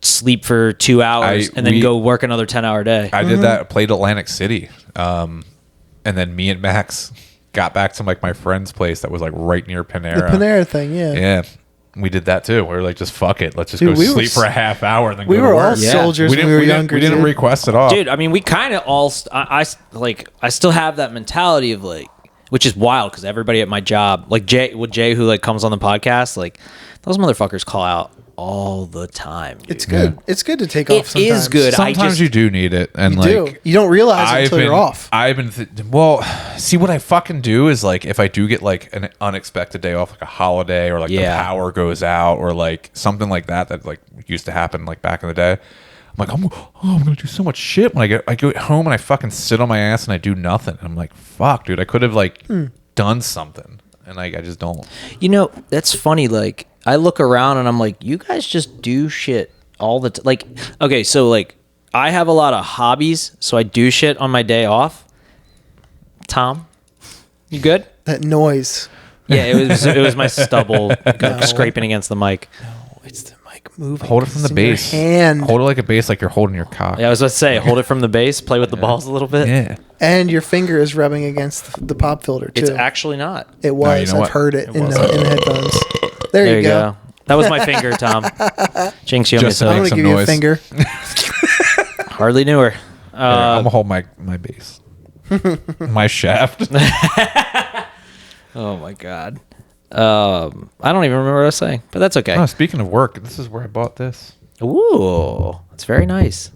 sleep for 2 hours, and then go work another 10-hour day. I did that. Played Atlantic City, and then me and Max got back to like my friend's place that was like right near Panera. the Panera thing. Yeah. Yeah, we did that too. We were like, just fuck it, let's just Dude, go we were sleep for a half hour and then We go were to all work. Yeah. soldiers when we were younger. We didn't dude. request at all, Dude, I mean, we kind of all, I still have that mentality of like, which is wild because everybody at my job, like Jay, who like comes on the podcast, like those motherfuckers call out all the time. Dude. It's good. Yeah. It's good to take off. It Sometimes. is good. Sometimes you do need it, and You like do. You don't realize it until you're off. I've been well. See, what I fucking do is like if I do get like an unexpected day off, like a holiday, or like the power goes out, or like something like that like used to happen like back in the day. I'm like, I'm gonna do so much shit when I go home and I fucking sit on my ass and I do nothing. And I'm like, fuck, dude, I could have like done something, and like I just don't. You know, that's funny. Like I look around and I'm like, you guys just do shit all the time. Like, okay, so like I have a lot of hobbies, so I do shit on my day off. Tom, you good? That noise. Yeah, it was my stubble scraping against the mic. No, it's the mic moving. Hold it from the base. Hand. Hold it like a base, like you're holding your cock. Yeah, I was about to say, hold it from the base, play with the balls a little bit. Yeah. And your finger is rubbing against the pop filter too. It's actually not. It was. you know I've what? heard it in was. the headphones. There you go. That was my finger, Tom. Jinx, you owe me Just some. I'm make gonna some give you a noise. finger. Hardly knew her. I'm gonna hold my base, my shaft. Oh my god. I don't even remember what I was saying, but that's okay. Oh, speaking of work, this is where I bought this. Ooh, it's very nice.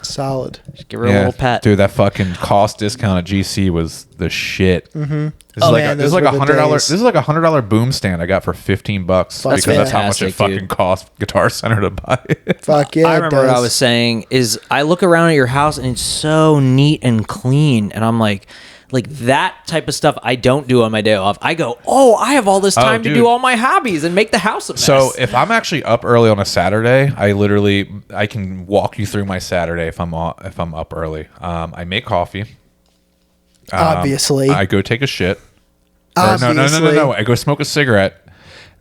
Solid. Just give her a little pat. Dude, that fucking cost discount at GC was the shit. Mm-hmm. This is like man, this is those like were the $100. days. This is like $100 boom stand I got for $15 That's because that's how much it fantastic, fucking dude. cost Guitar Center to buy it. Fuck yeah. I it remember what I does. was saying is I look around at your house and it's so neat and clean, and I'm like that type of stuff I don't do on my day off. I go, I have all this time to dude. do all my hobbies and make the house a mess. So if I'm actually up early on a Saturday, I can walk you through my Saturday if I'm up early. I make coffee. Obviously. I go take a shit. Obviously. No. I go smoke a cigarette.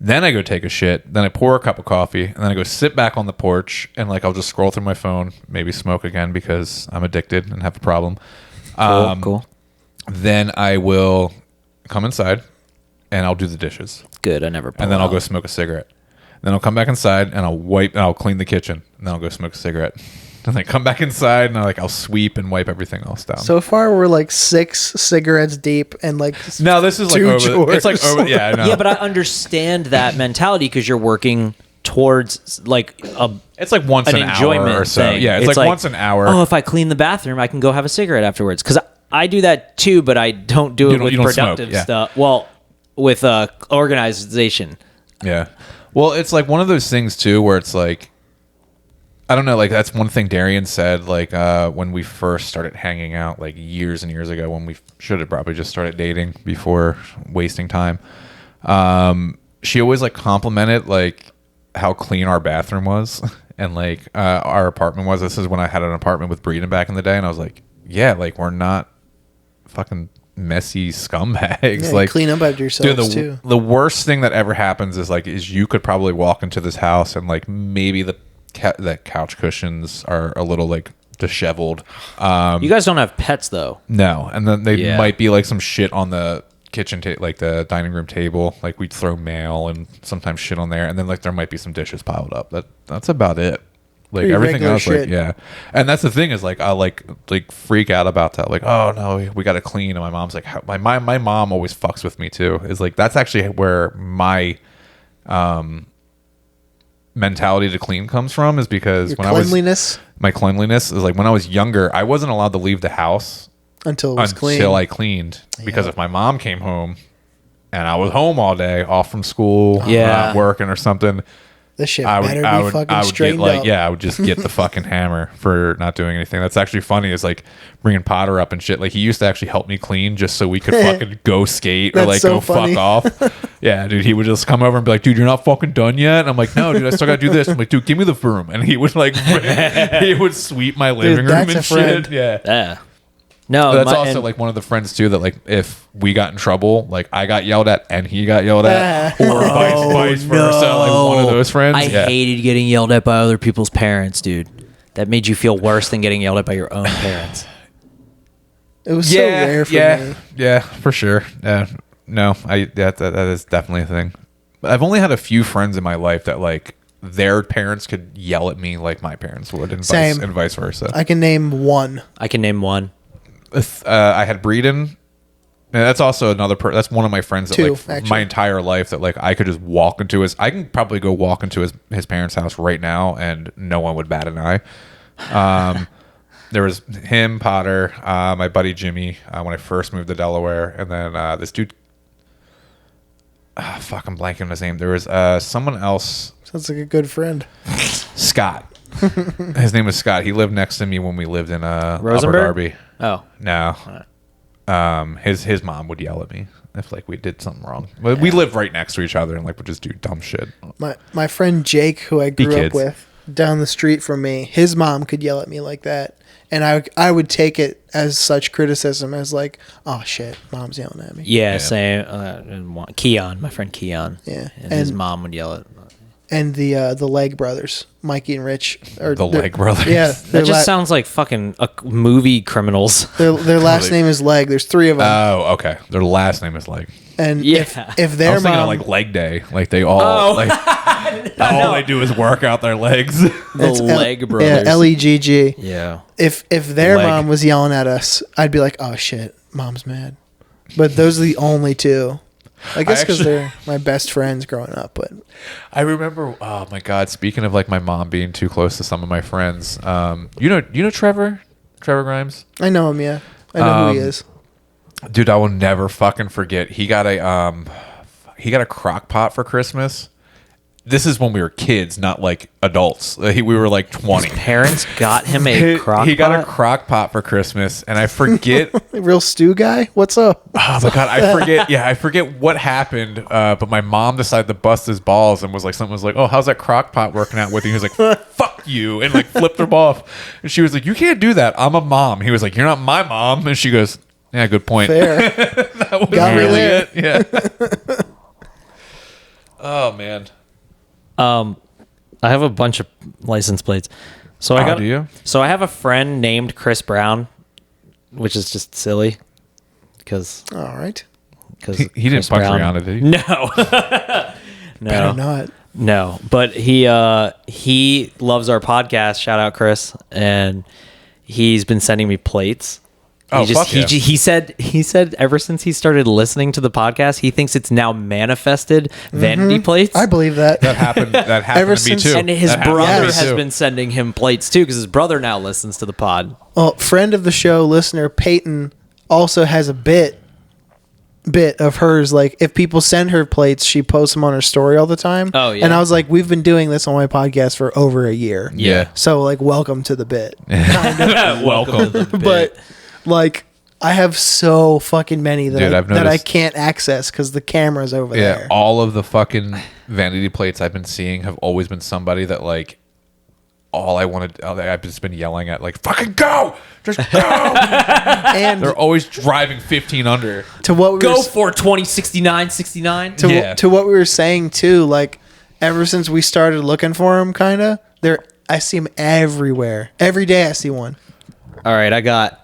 Then I go take a shit. Then I pour a cup of coffee, and then I go sit back on the porch and like I'll just scroll through my phone, maybe smoke again because I'm addicted and have a problem. Cool. Then I will come inside and I'll do the dishes. Good. I never. And then I'll go smoke a cigarette. Then I'll come back inside and I'll clean the kitchen. And then I'll go smoke a cigarette. And I come back inside and I'll sweep and wipe everything else down. So far, we're like 6 cigarettes deep and like no, this is like two over. It's like chores. over. Yeah, I know. Yeah, but I understand that mentality because you're working towards like it's like once an enjoyment hour or so. thing. Yeah, it's like once an hour. Oh, if I clean the bathroom, I can go have a cigarette afterwards. Because I do that too, but I don't do it with you don't productive smoke, yeah. stuff. Well, with organization. Yeah. Well, it's like one of those things too where it's like I don't know, like that's one thing Darian said, like when we first started hanging out, like years and years ago, when we should have probably just started dating before wasting time. She always like complimented like how clean our bathroom was and like our apartment was. This is when I had an apartment with Breeden back in the day, and I was like, yeah, like we're not fucking messy scumbags. Yeah, like clean up after yourselves dude, too. the worst thing that ever happens is you could probably walk into this house and like maybe the couch cushions are a little like disheveled. You guys don't have pets though. No, and then they might be like some shit on the kitchen like the dining room table. Like we'd throw mail and sometimes shit on there, and then like there might be some dishes piled up. That's about it. Like Pretty everything regular else, shit. like yeah. And that's the thing is like I like freak out about that. Like oh no, we got to clean. And my mom's like my mom always fucks with me too. Is like that's actually where my mentality to clean comes from, is because Your cleanliness my cleanliness is like when I was younger, I wasn't allowed to leave the house until it was clean. I cleaned, because if my mom came home and I was home all day off from school, not working or something, this shit better be fucking straightened get like up. I would just get the fucking hammer for not doing anything. That's actually funny, is like bringing Potter up and shit. Like he used to actually help me clean just so we could fucking go skate or like so go funny. fuck off. Yeah, dude, he would just come over and be like, dude, you're not fucking done yet. And I'm like, no, dude, I still gotta do this. I'm like, dude, give me the broom. And he would like he would sweep my living room that's and a friend. shit. Yeah. Yeah. No, But that's also like one of the friends too that like if we got in trouble, like I got yelled at and he got yelled at, or vice versa, like one of those friends. I hated getting yelled at by other people's parents, dude. That made you feel worse than getting yelled at by your own parents. It was so rare for me. Yeah, for sure. No, that is definitely a thing. But I've only had a few friends in my life that like their parents could yell at me like my parents would, and vice versa. I can name one. I can name one. I had Breeden. And that's also another that's one of my friends that like my entire life that like I could just walk into I can probably go walk into his parents' house right now and no one would bat an eye. There was him, Potter, my buddy Jimmy, when I first moved to Delaware, and then this dude, fuck, I'm blanking on his name. There was someone else. Sounds like a good friend. Scott. His name was Scott. He lived next to me when we lived in Upper Rosenberg? Darby. Oh. No. His mom would yell at me if like we did something wrong. But we lived right next to each other and like would just do dumb shit. My friend Jake, who I grew up with down the street from me, his mom could yell at me like that, and I would take it as such criticism as like, oh shit, mom's yelling at me. Yeah. Same. Keon, my friend Keon. Yeah. And his mom would yell at. And the Leg brothers, Mikey and Rich, The Leg brothers. Yeah, That just sounds like fucking movie criminals. Their last name is Leg. There's three of them. Oh, okay. Their last name is Leg. And Yeah. if I their was thinking mom, of like leg day, like they all all they do is work out their legs. The Leg brothers. yeah, Legg. Yeah. If their Leg. mom was yelling at us, I'd be like, oh shit, mom's mad. But those are the only two. I guess because they're my best friends growing up. But I remember, oh my god, speaking of like my mom being too close to some of my friends, you know Trevor Grimes? I know him. Yeah, I know who he is. Dude, I will never fucking forget. He got a crock pot for Christmas. This is when we were kids, not like adults. We were like 20. His parents got him a crock pot? He got a crock pot for Christmas, and I forget. Real stew guy. What's up? Oh my god, I forget. Yeah, I forget what happened. But my mom decided to bust his balls and was like, something was like, "Oh, how's that crock pot working out with you?" He was like, "Fuck you," and like flipped her off. And she was like, "You can't do that. I'm a mom." He was like, "You're not my mom," and she goes, "Yeah, good point." Fair. That was Got me really there. it. Yeah. Oh man. I have a bunch of license plates. So I got. Do you? So I have a friend named Chris Brown, which is just silly, because All right. He didn't punch Rihanna, did he? No. Better not. No, but he loves our podcast. Shout out, Chris, and he's been sending me plates. Oh, fuck yeah. He said ever since he started listening to the podcast, he thinks it's now manifested vanity plates. I believe that. That happened Ever to me since- too. And his That happened to brother me has too. been sending him plates too, because his brother now listens to the pod. Well, friend of the show, listener Peyton, also has a bit bit of hers. Like, if people send her plates, she posts them on her story all the time. Oh, yeah. And I was like, we've been doing this on my podcast for over a year. Yeah. So, like, welcome to the bit. Welcome. To the bit. But, like, I have so fucking many that, Dude, I've that I noticed- canve access because the camera's over Yeah, there. all of the fucking vanity plates I've been seeing have always been somebody that like all I wanted. I've just been yelling at like fucking go, just go. And They're always driving 15 under. to what we Go were, for 2069. to, Yeah. to what we were saying too, like, ever since we started looking for them, kind of, I see them everywhere. Every day I see one. All right, I got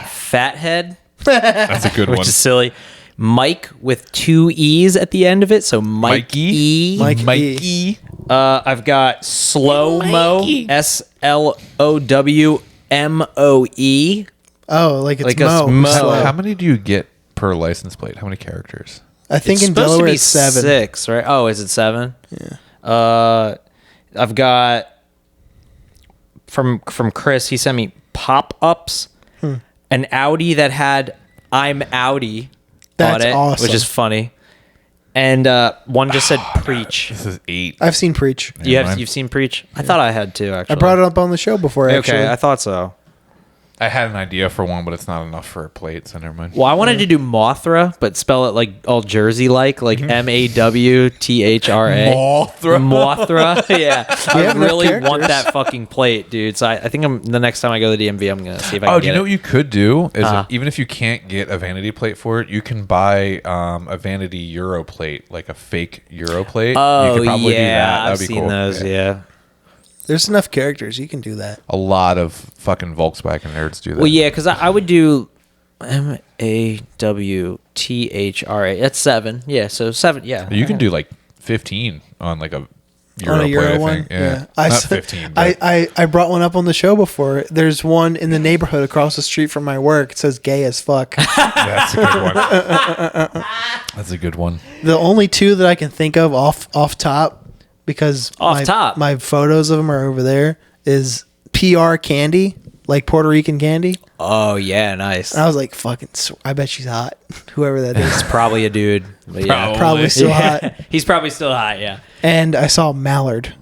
Fathead, That's a good which one. is silly. Mike with 2 E's at the end of it, so Mikey. Mikey. I've got Slow Mo, SLOWMOE. Oh, like it's Like a Mo. Mo. Slow. How many do you get per license plate? How many characters? I think It's in supposed Delaware to be it's 7. 6, right? Oh, is it 7? Yeah. I've got from Chris. He sent me pop-ups, an Audi that had "I'm Audi" That's on it, awesome. which is funny, and one just said "Preach." This is 8. I've seen Preach. You've seen Preach? I thought I had too. Actually, I brought it up on the show before, actually. Okay, I thought so. I had an idea for one, but it's not enough for a plate, so never mind. Well, I wanted to do Mothra, but spell it like all Jersey like MAWTHRA. Mothra. Yeah. I have enough really want characters. that fucking plate, dude. So I think the next time I go to the DMV, I'm going to see if I can Oh, get do you know it. what you could do? Is Huh. even if you can't get a vanity plate for it, you can buy a vanity Euro plate, like a fake Euro plate. Oh, you could probably yeah. do that. I've That'd be seen cool. those, yeah. There's enough characters. You can do that. A lot of fucking Volkswagen nerds do that. Well, yeah, because I would do MAWTHRA. That's 7. Yeah, so 7, yeah. You can do like 15 on like a Euro On a Euro plate, I one? think. Yeah. I Not s- 15. But I brought one up on the show before. There's one in the neighborhood across the street from my work. It says gay as fuck. that's a good one. That's a good one. The only 2 that I can think of off top, because my photos of them are over there, is PR Candy, like Puerto Rican candy. Oh, yeah, nice. And I was like, fucking, I bet she's hot. Whoever that is. It's probably a dude. But yeah. Probably still hot. He's probably still hot, yeah. And I saw Mallard.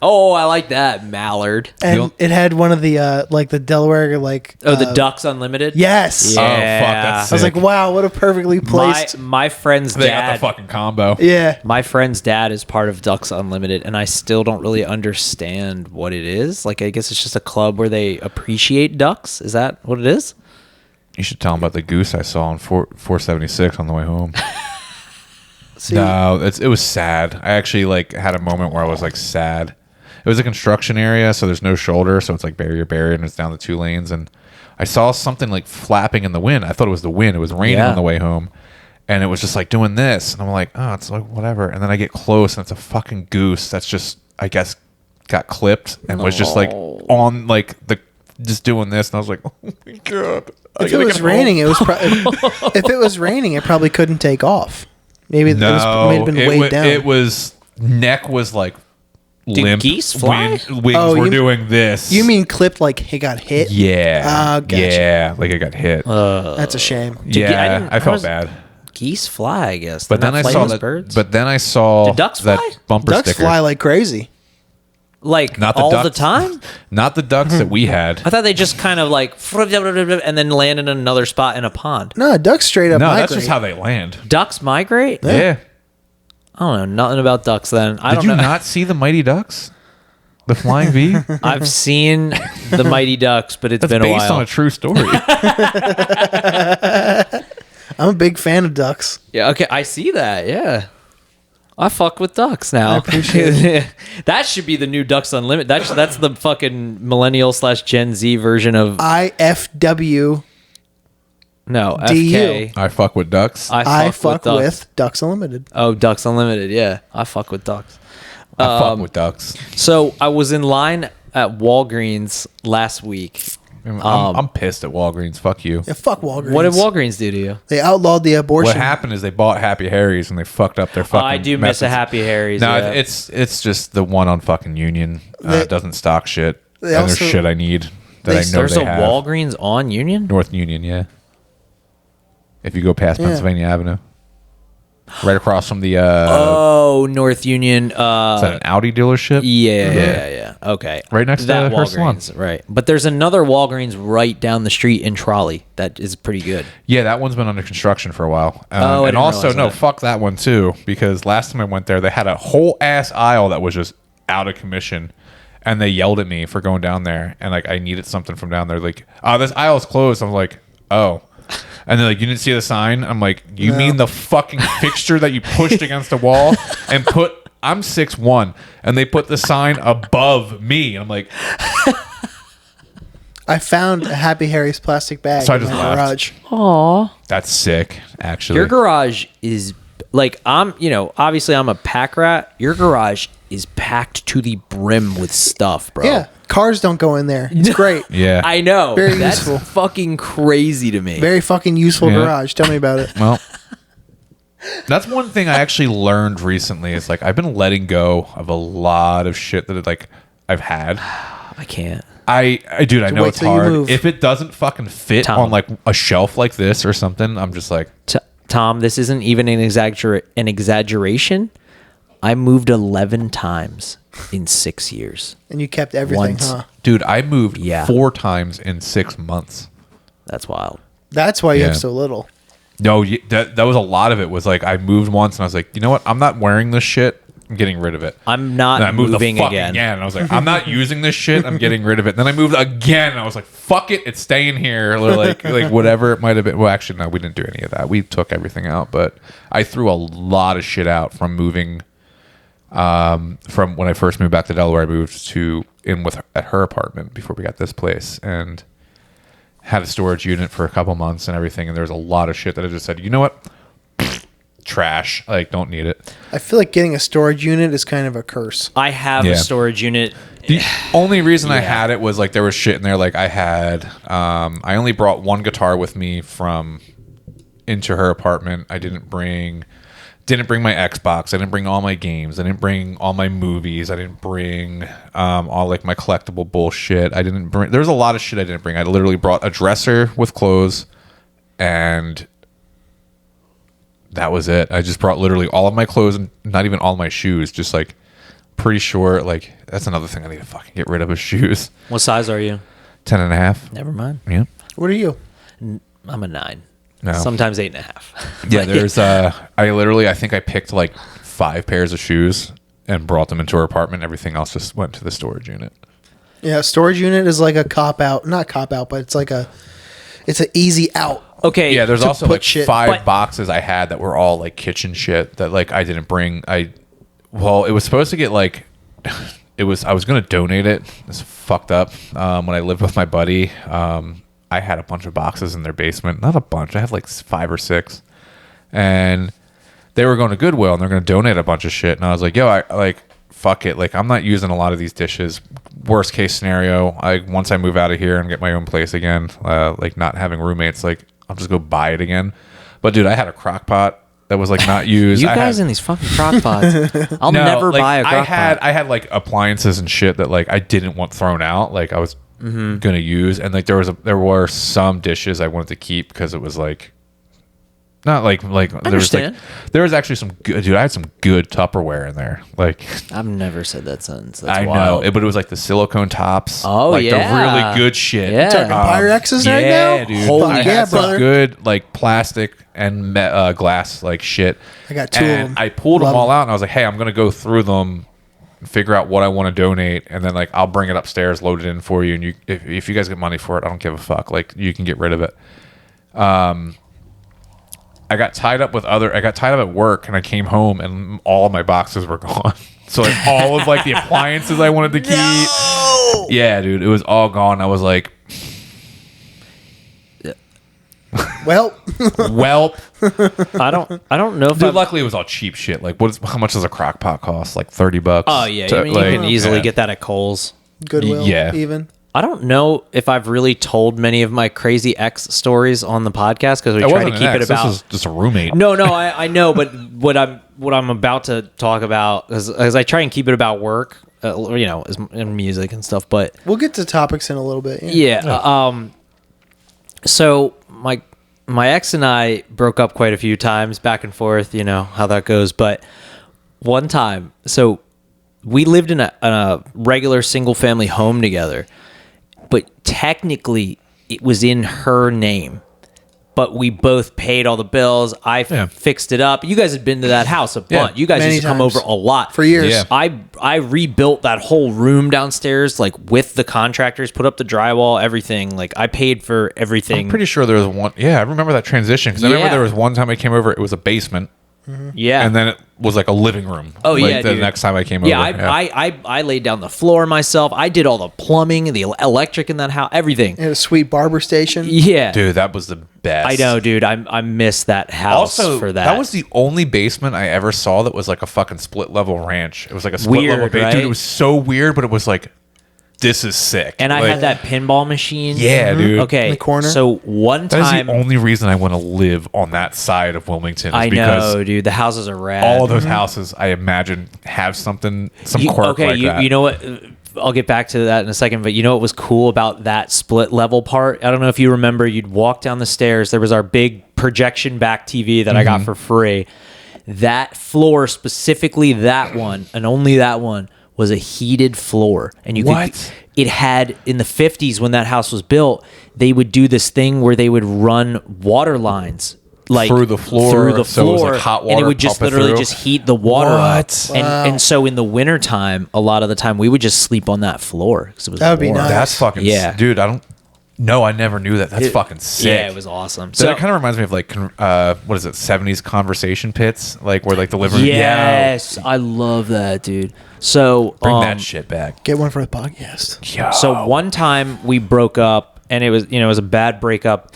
Oh, I like that. Mallard. And it had one of the, like the Delaware, like. Oh, the Ducks Unlimited? Yes. Yeah. Oh, fuck. That's I was like, sick. wow, what a perfectly placed. My friend's They got dad. the fucking combo. Yeah. My friend's dad is part of Ducks Unlimited, and I still don't really understand what it is. Like, I guess it's just a club where they appreciate ducks. Is that what it is? You should tell them about the goose I saw on 476 on the way home. See, No, it was sad. I actually like had a moment where I was like sad. It was a construction area, so there's no shoulder, so it's like barrier, and it's down the 2 lanes. And I saw something like flapping in the wind. I thought it was the wind. It was raining Yeah. on the way home, and it was just like doing this. And I'm like, oh, it's like whatever. And then I get close, and it's a fucking goose that's just, I guess, got clipped and was just like on like the just doing this. And I was like, oh my god. if it was raining, it was if it was raining, it probably couldn't take off. Maybe it may have been weighed down. It was neck was like limp. geese fly? Wings Oh, were you- doing this. You mean clipped like it got hit? Yeah. Gotcha. Yeah, like it got hit. That's a shame. yeah, I felt was- bad. Geese fly, I guess. But They're then I not saw flightless that. birds. But then I saw Do ducks that fly? bumper Ducks sticker. fly like crazy. like Not the all ducks. the time? Not the ducks that we had. I thought they just kind of like and then land in another spot in a pond. No, ducks straight up No, migrate. that's just how they land. Ducks migrate? Yeah. I don't know nothing about ducks then. I Did don't you know. not see the Mighty Ducks? The Flying V? I've seen the Mighty Ducks, but it's That's been a based while. on a true story. I'm a big fan of ducks. Yeah, okay, I see that. Yeah. I fuck with ducks now. I appreciate it. That should be the new Ducks Unlimited. That's the fucking millennial/Gen Z version of IFW. no DU. FK. I fuck with ducks. I fuck ducks. with Ducks Unlimited. Oh, Ducks Unlimited. Yeah, I fuck with ducks. I fuck with ducks. So I was in line at Walgreens last week. I'm pissed at Walgreens. Fuck you. Yeah, fuck Walgreens. What did Walgreens do to you? They outlawed the abortion. What happened is they bought Happy Harry's and they fucked up their fucking. I do miss a methods. Happy Harry's. No, yeah. it's just the one on fucking Union. They- Doesn't stock shit. they And also- there's shit I need that I know There's they a have. Walgreens on Union. North Union, yeah. If you go past Yeah. Pennsylvania Avenue. right across from the. North Union. Is that an Audi dealership? Yeah. Okay. Right next to that her salon. Walgreens. Right. But there's another Walgreens right down the street in Trolley that is pretty good. Yeah, that one's been under construction for a while. I And didn't also, realize no, that. fuck that one too, because last time I went there, they had a whole ass aisle that was just out of commission. And they yelled at me for going down there. And like, I needed something from down there. Like, oh, this aisle's closed. I'm like, oh. And they're like, you didn't see the sign? I'm like, you mean the fucking fixture that you pushed against the wall and put, I'm 6'1", and they put the sign above me. I'm like, I found a Happy Harry's plastic bag So I in just my laughed. garage. Aw. that's sick, actually. Your garage is like, obviously I'm a pack rat. Your garage is packed to the brim with stuff, bro. Yeah, cars don't go in there. It's great. Yeah. I know. Very That's useful. fucking crazy to me. Very fucking useful Yeah. garage. Tell me about it. Well, that's one thing I actually learned recently is like I've been letting go of a lot of shit that like I've had. I can't. Dude, I know wait it's till you hard. move. If it doesn't fucking fit Tom. on like a shelf like this or something, I'm just like, Tom, this isn't even an exaggeration. I moved 11 times in 6 years. And you kept everything, Once. huh? dude, I moved Yeah. 4 times in 6 months. That's wild. That's why you Yeah. have so little. No, that was a lot of it. Was like I moved once and I was like, you know what? I'm not wearing this shit. I'm getting rid of it. I'm not And I moved moving the fuck again. And I was like, I'm not using this shit. I'm getting rid of it. Then I moved again. And I was like, fuck it. It's staying here. Or like whatever it might have been. Well, actually, no, we didn't do any of that. We took everything out. But I threw a lot of shit out from moving. From when I first moved back to Delaware, I moved at her apartment before we got this place. And had a storage unit for a couple months and everything. And there was a lot of shit that I just said, you know what? Trash. Like, don't need it. I feel like getting a storage unit is kind of a curse. I have Yeah. a storage unit. The only reason I Yeah. had it was like there was shit in there. Like I had, I only brought one guitar with me from into her apartment. I didn't bring my Xbox. I didn't bring all my games. I didn't bring all my movies. I didn't bring all like my collectible bullshit. I didn't bring. There was a lot of shit I didn't bring. I literally brought a dresser with clothes, and that was it. I just brought literally all of my clothes and not even all my shoes. Just like pretty sure. Like that's another thing I need to fucking get rid of is shoes. What size are you? 10.5. Never mind. Yeah. What are you? I'm a 9. No. Sometimes 8.5. Yeah, there's I think I picked like 5 pairs of shoes and brought them into her apartment. Everything else just went to the storage unit. Yeah, storage unit is like a cop out. Not cop out, but it's an easy out. Okay. Yeah, there's to also put like shit- 5 but- boxes I had that were all like kitchen shit that like I didn't bring. It was supposed to get like I was gonna donate it. It's fucked up. When I lived with my buddy, I had a bunch of boxes in their basement. Not a bunch. I had like 5 or 6, and they were going to Goodwill and they're going to donate a bunch of shit. And I was like, yo, fuck it. Like I'm not using a lot of these dishes. Worst case scenario, once I move out of here and get my own place again, like not having roommates, like I'll just go buy it again. But dude, I had a crock pot that was like not used. You guys in these fucking crock pots. I'll never like, buy a crock pot. I had like appliances and shit that like I didn't want thrown out. Like I was gonna use, and like there were some dishes I wanted to keep because it was like not like there was like understand. there was actually some good, dude. I had some good Tupperware in there. Like I've never said that sentence. That's I wild. know, but it was like the silicone tops. Oh, like yeah. the really good shit. Yeah. Talking Pyrexes right yeah, now? dude. Holy I yeah, had some brother. good like plastic and glass like shit. I got 2 of And them. I pulled Love them all them. out, and I was like, "Hey, I'm gonna go through them, figure out what I want to donate, and then like I'll bring it upstairs, load it in for you. And you, if you guys get money for it, I don't give a fuck. Like you can get rid of it." I got tied up at work, and I came home, and all of my boxes were gone. So like all of like the appliances I wanted to keep, yeah, dude, it was all gone. I was like, Well, "Welp." I don't know if Dude, I've, luckily it was all cheap shit. Like, how much does a crock pot cost? Like $30. Oh yeah, to- I mean, like, you can easily yeah. get that at Kohl's. Goodwill, Yeah. even. I don't know if I've really told many of my crazy ex stories on the podcast because we It try wasn't to an keep it ex. about. This is just a roommate. No, I know, but what I'm about to talk about is as I try and keep it about work, and music and stuff. But We'll get to topics in a little bit. yeah, so my ex and I broke up quite a few times, back and forth, you know how that goes. But one time, so we lived in a regular single family home together, but technically it was in her name. But we both paid all the bills. I fixed it up. You guys had been to that house a bunch. You guys Many used to come times. over a lot. For years. Yeah. I rebuilt that whole room downstairs, like with the contractors, put up the drywall, everything. Like I paid for everything. I'm pretty sure there was one. Yeah, I remember that transition because I remember there was one time I came over. It was a basement. Yeah. And then it was like a living room. Oh, like yeah, the dude. next time I came Yeah, over. I laid down the floor myself. I did all the plumbing, the electric in that house, everything. It had a sweet barber station. Yeah. Dude, that was the best. I know, dude. I miss that house Also, for that. that was the only basement I ever saw that was like a fucking split level ranch. It was like a split level Weird, basement. right? Dude, it was so weird, but it was like, this is sick. And I Like, had that pinball machine. Yeah, dude. Okay. In the corner? So one That is time, the only reason I want to live on that side of Wilmington. Is I because know, dude. The houses are rad. all of those houses, I imagine, have some quirk like that. You know what? I'll get back to that in a second, but you know what was cool about that split level part? I don't know if you remember, you'd walk down the stairs. There was our big projection back TV that I got for free. That floor, specifically that one, and only that one, was a heated floor. And you What? It had, in the 50s when that house was built, they would do this thing where they would run water lines like Through the floor, so it was like hot and it water would just pumping literally through? just heat the water up. What? And so in the wintertime, a lot of the time we would just sleep on that floor because it was That would be warm. nice. That's fucking dude. I never knew that. That's fucking sick. Yeah, it was awesome. So that kind of reminds me of like what is it, 70s conversation pits, like where like the living room. yes, I love that, dude. So Bring that shit back. Get one for the podcast. Yo. So one time we broke up, and it was a bad breakup.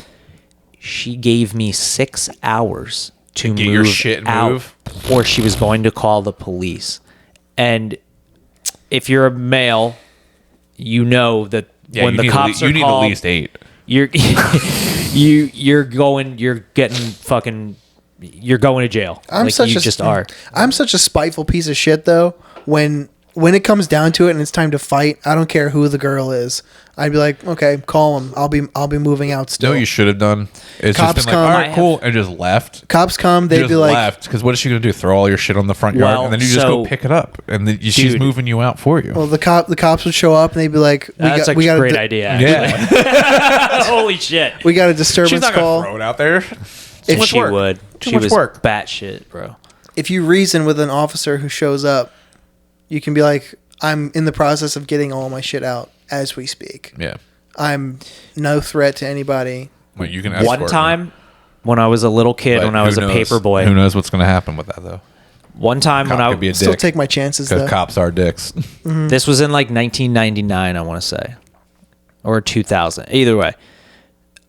She gave me 6 hours to get move your shit and out, move? or she was going to call the police. And if you're a male, you know that when the cops are you need called, at least 8. you're you're going to jail. I'm such a spiteful piece of shit though. When it comes down to it and it's time to fight, I don't care who the girl is. I'd be like, okay, call him. I'll be moving out still. No, you should have done. It's Cops just been like, come. all right, cool, and just left. Cops come, they'd Just be like, left because what is she gonna do? Throw all your shit on the front yard, Well, and then you just so- go pick it up, and then she's Dude. moving you out for you. well, the cops would show up and they'd be like, That's a great idea. yeah, Holy shit. We got a disturbance she's not gonna call. throw it out there. If She would. Too She much was work. batshit, bro. If you reason with an officer who shows up, you can be like, I'm in the process of getting all my shit out as we speak. Yeah, I'm no threat to anybody. well, you can escort One me. time when I was a little kid, But when I was who a knows? paper boy. Who knows what's gonna happen with that though? One time when Cop I could be a Still dick. take my chances Because though. cops are dicks. this was in like 1999, I want to say, or 2000. Either way,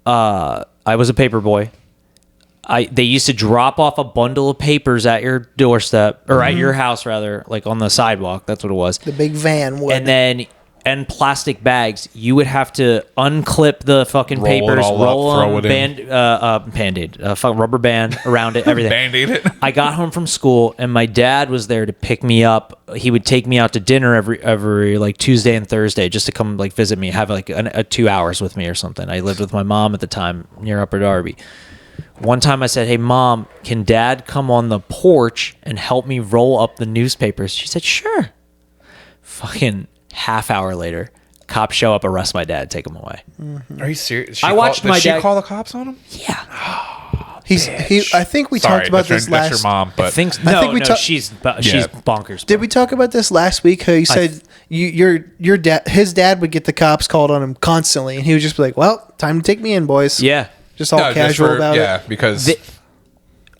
I was a paper boy. They used to drop off a bundle of papers at your doorstep or at your house rather, like on the sidewalk. That's what it was. The big van would. And plastic bags. You would have to unclip the fucking Roll it papers, all up, roll throw them, it in. Band-Aid, rubber band around it, everything. Band-Aid it. I got home from school and my dad was there to pick me up. He would take me out to dinner every like Tuesday and Thursday just to come like visit me, have like a 2 hours with me or something. I lived with my mom at the time near Upper Darby. One time I said, "Hey mom, can dad come on the porch and help me roll up the newspapers?" She said, "Sure." Fucking half hour later, cops show up, arrest my dad, take him away. Are you serious? I watched my did she dad- call the cops on him? Yeah. I think we Sorry, talked about that's this that's last. your mom, but She's think we she's Yeah. bonkers. Did we talk about this last week? How you said your dad, his dad would get the cops called on him constantly, and he would just be like, "Well, time to take me in, boys." Yeah. just all No, just casual about yeah, it. because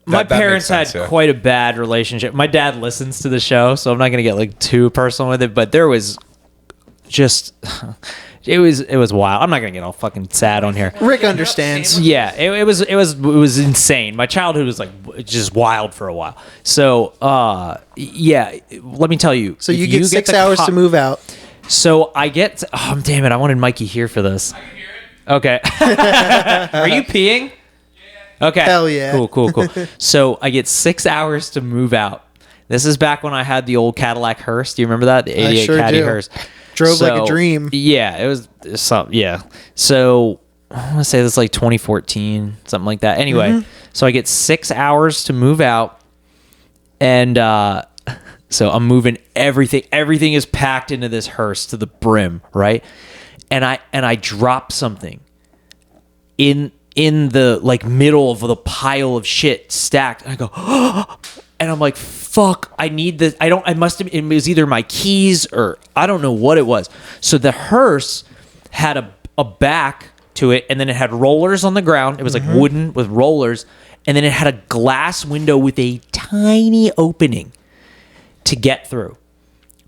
My that makes parents sense, had yeah. quite a bad relationship. My dad listens to the show, so I'm not going to get like too personal with it, but there was just it was wild. I'm not going to get all fucking sad on here. Rick understands. Yeah, it was insane. My childhood was like just wild for a while. So, yeah, let me tell you. So if you get 6 the hours to move out. So I get. Oh damn it! I wanted Mikey here for this. I can hear it. Okay. Are you peeing? Okay. Hell yeah. Cool. So I get 6 hours to move out. This is back when I had the old Cadillac hearse. Do you remember that? The 88 sure Caddy do. hearse. Drove like a dream. Yeah, it was something. Yeah. So I want to say this like 2014, something like that. Anyway, so I get 6 hours to move out, and so I'm moving everything. Everything is packed into this hearse to the brim, right? And I drop something in the like middle of the pile of shit stacked, and I go, and I'm like, fuck, I need this. It was either my keys or I don't know what it was. So the hearse had a back to it, and then it had rollers on the ground. It was like wooden with rollers, and then it had a glass window with a tiny opening to get through.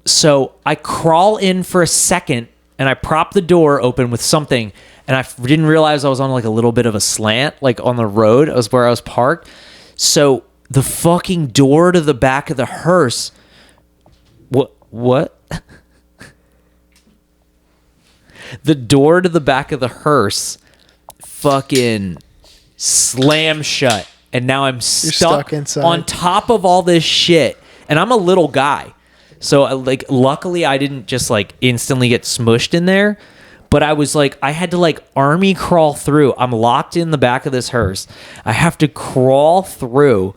So I crawl in for a second, and I prop the door open with something, and I didn't realize I was on like a little bit of a slant, like on the road. I was where I was parked. So the fucking door to the back of the hearse, what? The door to the back of the hearse fucking slam shut, and now I'm stuck inside on top of all this shit, and I'm a little guy, so like luckily I didn't just like instantly get smushed in there, but I was like, I had to like army crawl through. I'm locked in the back of this hearse. I have to crawl through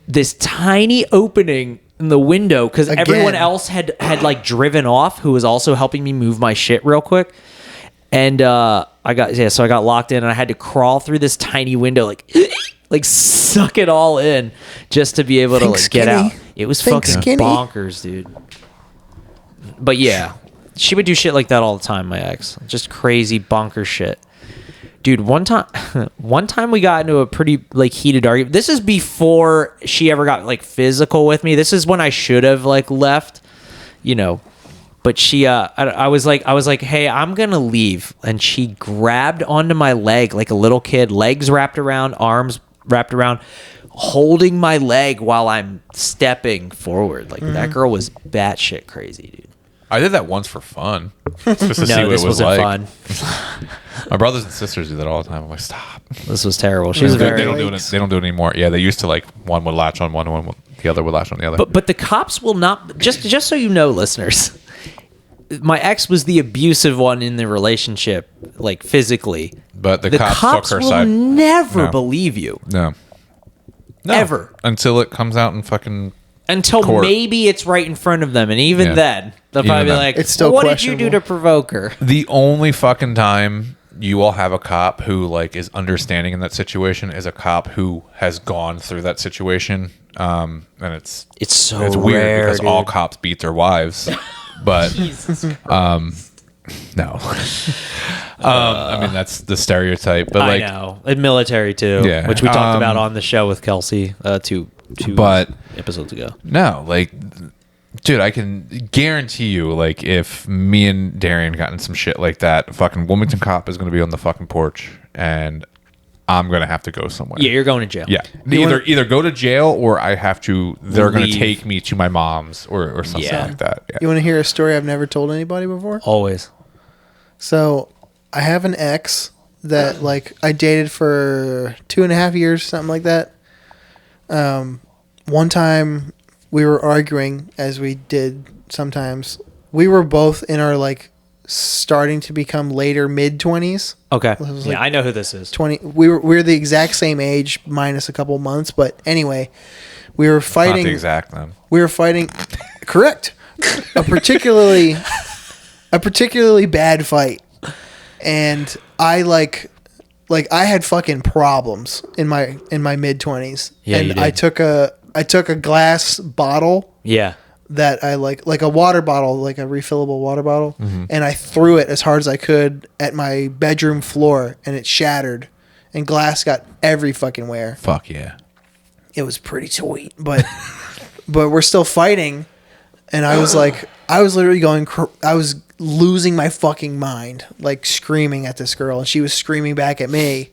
this tiny opening in the window because everyone else had like driven off, who was also helping me move my shit real quick. And so I got locked in, and I had to crawl through this tiny window, like suck it all in just to be able to like get out. It was fucking bonkers, dude. But yeah, she would do shit like that all the time, my ex. Just crazy bonkers shit. Dude, one time we got into a pretty like heated argument. This is before she ever got like physical with me. This is when I should have like left, you know. But she, I was like, hey, I'm gonna leave, and she grabbed onto my leg like a little kid, legs wrapped around, arms wrapped around, holding my leg while I'm stepping forward. Like that girl was batshit crazy, dude. I did that once for fun, just to see what it was like. Fun. My brothers and sisters do that all the time. I'm like, stop. This was terrible. She was they don't do it. They don't do it anymore. Yeah, they used to like one would latch on one, the other would latch on the other. But the cops will not. Just so you know, listeners, my ex was the abusive one in the relationship, like physically. But the cops took her will side. Never believe you. No. Ever. Until it comes out in fucking Until court. Maybe it's right in front of them, and even then they'll probably be like, it's still what did you do to provoke her? The only fucking time you will have a cop who like is understanding in that situation is a cop who has gone through that situation, and it's weird rare, because dude. all cops beat their wives, but no. I mean that's the stereotype, but like I know, and military too, Yeah. which we talked about on the show with Kelsey two episodes ago. No, like, dude, I can guarantee you, like, if me and Darian got in some shit like that, fucking Wilmington cop is going to be on the fucking porch, and I'm going to have to go somewhere. Yeah, you're going to jail. Yeah, either go to jail or I have to. They're going to take me to my mom's or something like that. Yeah. You want to hear a story I've never told anybody before? Always. So I have an ex that like I dated for 2.5 years, something like that. One time we were arguing, as we did sometimes. We were both in our like starting to become later mid-20s. Okay. Like I know who this is. 20. We were the exact same age, minus a couple months. But anyway, we were fighting. Not the exact then. We were fighting. Correct. A particularly bad fight, and I like I had fucking problems in my mid-20s. Yeah, and you did. I took a glass bottle. Yeah. That I like a water bottle, like a refillable water bottle, Mm-hmm. and I threw it as hard as I could at my bedroom floor, and it shattered, and glass got every fucking where. Fuck yeah. It was pretty sweet, but we're still fighting, and I was literally I was losing my fucking mind, like screaming at this girl, and she was screaming back at me,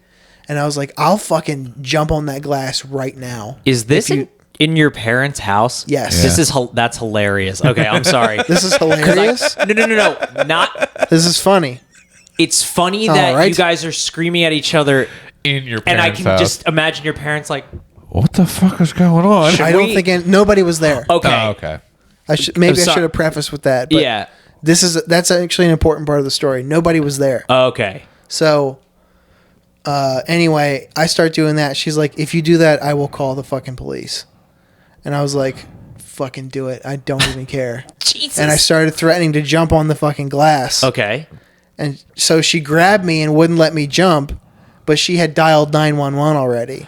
and I was like, I'll fucking jump on that glass right now. Is this in your parents' house? Yes. Yeah. That's hilarious. Okay, I'm sorry. This is hilarious. No. Not. This is funny. It's funny that right. you guys are screaming at each other, In your and parents' I can house. just imagine your parents like, What the fuck is going on? I don't think nobody was there. okay, Oh, okay. I should have prefaced with that. But yeah, that's actually an important part of the story. Nobody was there. okay. So Anyway, I start doing that. She's like, if you do that, I will call the fucking police. And I was like, fucking do it. I don't even care. Jesus. And I started threatening to jump on the fucking glass. Okay. And so she grabbed me and wouldn't let me jump, but she had dialed 911 already.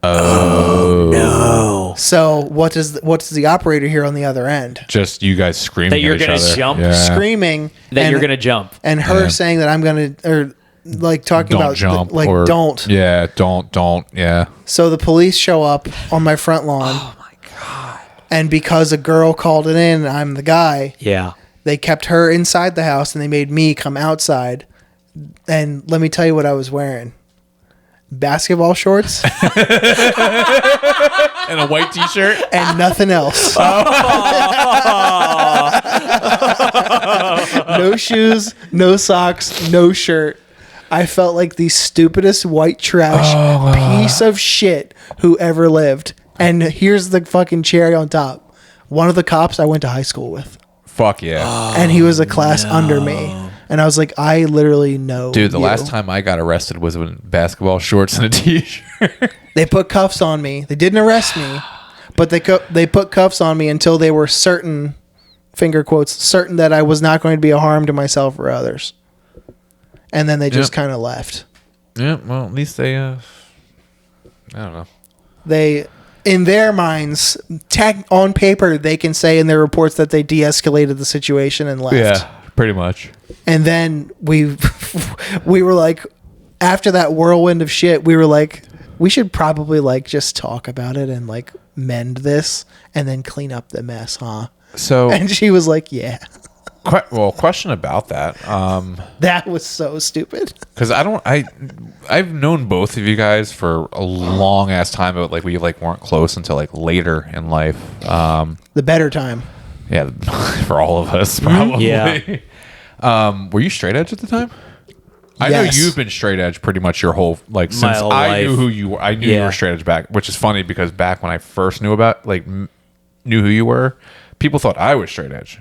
Oh no. So what does the operator hear on the other end? Just you guys screaming That you're at each gonna other. jump? Yeah. Screaming. That you're going to jump. And her Yeah. saying that I'm going to, or like talking Don't about, jump. like, or, don't. Yeah, don't. Yeah. So the police show up on my front lawn. Oh, my God. And because a girl called it in and I'm the guy, Yeah. they kept her inside the house and they made me come outside. And let me tell you what I was wearing. Basketball shorts And a white t-shirt. and nothing else. No shoes, no socks, no shirt. I felt like the stupidest white trash piece of shit who ever lived. And here's the fucking cherry on top. One of the cops I went to high school with. Fuck yeah. And he was a class under me. And I was like, I literally know Dude, the you. last time I got arrested was in basketball shorts and a t-shirt. They put cuffs on me. They didn't arrest me, but they put cuffs on me until they were certain, finger quotes, certain that I was not going to be a harm to myself or others. And then they just kind of left. Yeah, well, at least they, I don't know. They, in their minds, on paper, they can say in their reports that they de-escalated the situation and left. Yeah, pretty much. And then we were like, after that whirlwind of shit, we were like, we should probably like just talk about it and like mend this and then clean up the mess, huh? So, And she was like, yeah. question about that. That was so stupid. Because I've known both of you guys for a long ass time, but like we like weren't close until like later in life. The better time. Yeah, for all of us, probably. Yeah. Were you straight edge at the time? I Yes. know you've been straight edge pretty much your whole since whole I knew life. who you were. I knew you Yeah. were straight edge back, which is funny because back when I first knew knew who you were, people thought I was straight edge.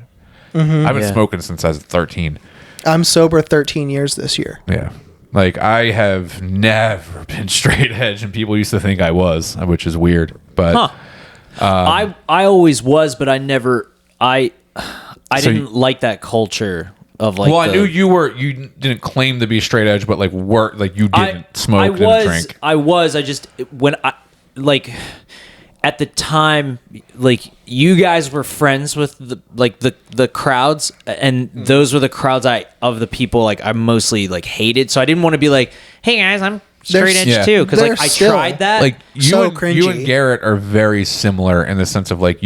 I've been Yeah. smoking since I was 13. I'm sober 13 years this year. Yeah. Like I have never been straight edge, and people used to think I was, which is weird. But Huh. I always was, but I never. I So didn't like that culture of like. well, I knew you were. You didn't claim to be straight edge, but like work, like you didn't smoke, I didn't was. drink. I was. I just when I like at the time, like you guys were friends with the crowds, and those were the crowds of the people like I mostly like hated. So I didn't want to be like, hey guys, I'm straight edge yeah. too, because like They're I still, tried that. Like you So and cringy. Garrett are very similar in the sense of like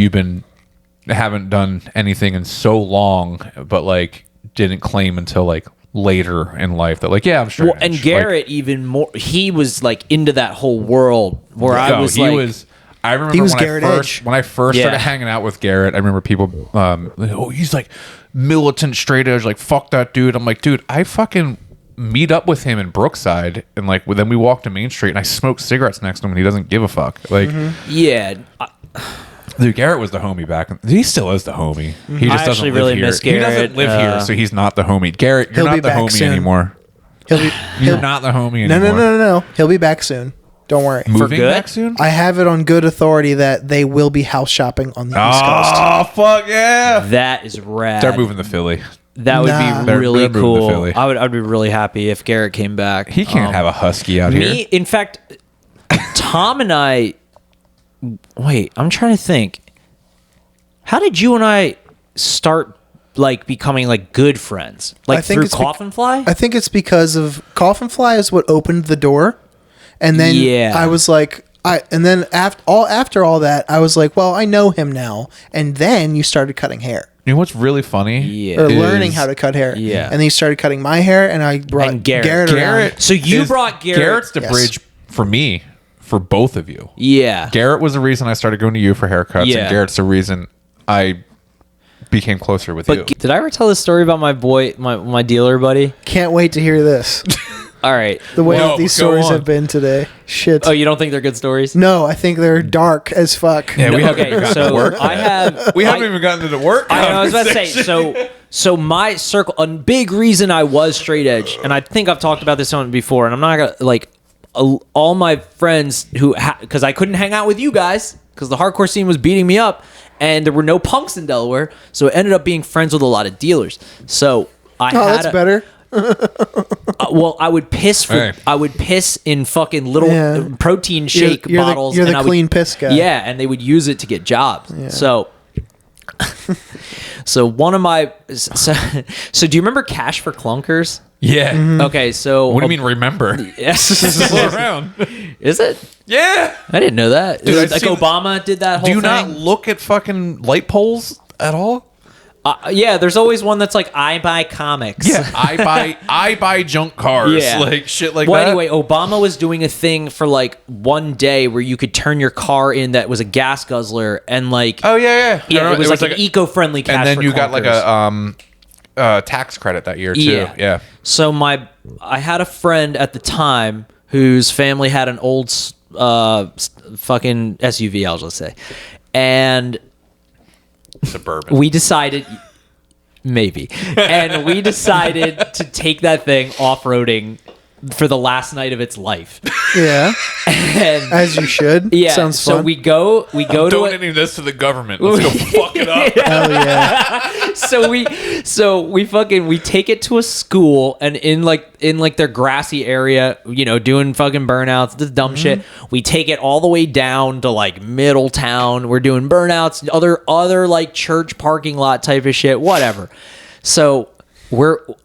haven't done anything in so long, but like didn't claim until like later in life that like I'm straight edge. and Like, Garrett even more. He was like into that whole world where I no, was he like, was. I remember He was when Garrett Edge. I first Yeah. started hanging out with Garrett. I remember people, he's like militant straight edge, like fuck that dude. I'm like, dude, I fucking meet up with him in Brookside, and like then we walk to Main Street, and I smoke cigarettes next to him, and he doesn't give a fuck. Like, yeah. dude, Garrett was the homie back. He still is the homie. He just I doesn't actually live really here. miss He doesn't Garrett. live here, so he's not the homie. Garrett, you're He'll be not the back homie soon. anymore. He'll You're not the homie no, anymore. no. He'll be back soon. Don't worry. Moving good? back soon? I have it on good authority that they will be house shopping on the East Coast. Oh, fuck yeah. That is rad. They're moving to Philly. That would Nah. be They're really moving to cool. Philly. I'd be really happy if Garrett came back. He can't have a husky out me. here. In fact, Tom and I. Wait, I'm trying to think. How did you and I start like becoming like good friends? Like I think through it's Coffin Fly? I think it's because of Coffin Fly is what opened the door, and then Yeah. I was like, after all that, I was like, well, I know him now, and then you started cutting hair You know what's really funny? Yeah. or Is- learning how to cut hair, Yeah. and then you started cutting my hair, and I brought And Garrett. Garrett around. Garrett. So you is- brought Garrett- Garrett's the Yes. bridge for me, for both of you. Yeah. Garrett was the reason I started going to you for haircuts, Yeah. and Garrett's the reason I became closer with you. But did I ever tell this story about my boy, my dealer buddy? Can't wait to hear this. All right. The way No, that these go stories on. have been today. Shit. Oh, you don't think they're good stories? No, I think they're dark as fuck. Yeah, we haven't Okay, even gotten to so work I yet. have. We haven't even gotten to the work. I was about to say, conversation. so my circle, a big reason I was straight edge, and I think I've talked about this on before, and I'm not gonna like, all my friends who, because I couldn't hang out with you guys because the hardcore scene was beating me up, and there were no punks in Delaware, so I ended up being friends with a lot of dealers. So that's better. Well, I would piss in fucking little protein shake bottles. You're the clean piss guy. Yeah, and they would use it to get jobs. Yeah. So one of my so do you remember Cash for Clunkers? Yeah. Mm-hmm. Okay, so what do you mean remember? Yes, it's still around. Is it? Yeah. I didn't know that. Dude, like Obama did that whole thing. Do you not look at fucking light poles at all? Yeah, there's always one that's like, I buy comics. Yeah, I buy junk cars. Yeah. Like shit like well, that. Anyway, Obama was doing a thing for like one day where you could turn your car in that was a gas guzzler and like. Oh yeah. Yeah, it was like an eco-friendly Cash. And then for you clunkers. got like a tax credit that year too. Yeah. So I had a friend at the time whose family had an old fucking SUV, I'll just say, and. Suburban. We decided, maybe, and we decided to take that thing off-roading for the last night of its life. Yeah, and, as you should. Yeah, sounds so fun. we go to donating this to the government. Let's go fuck it up. Hell yeah. so we take it to a school, and in their grassy area, doing fucking burnouts, this dumb shit. We take it all the way down to like Middletown. We're doing burnouts, other like church parking lot type of shit, whatever. So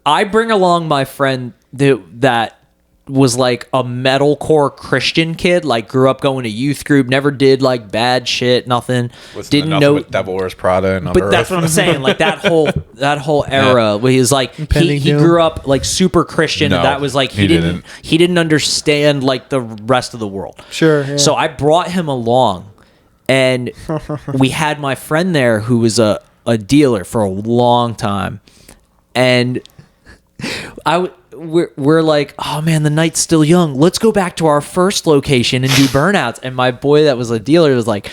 I bring along my friend that was like a metalcore Christian kid, like grew up going to youth group, never did like bad shit, nothing. Didn't know with Devil Wears Prada and but that's what I'm saying. Like that whole era where he was like he grew up like super Christian. No, and that was like he didn't understand like the rest of the world. Sure. Yeah. So I brought him along, and we had my friend there who was a dealer for a long time, and we're like, oh man, the night's still young. Let's go back to our first location and do burnouts. And my boy that was a dealer was like,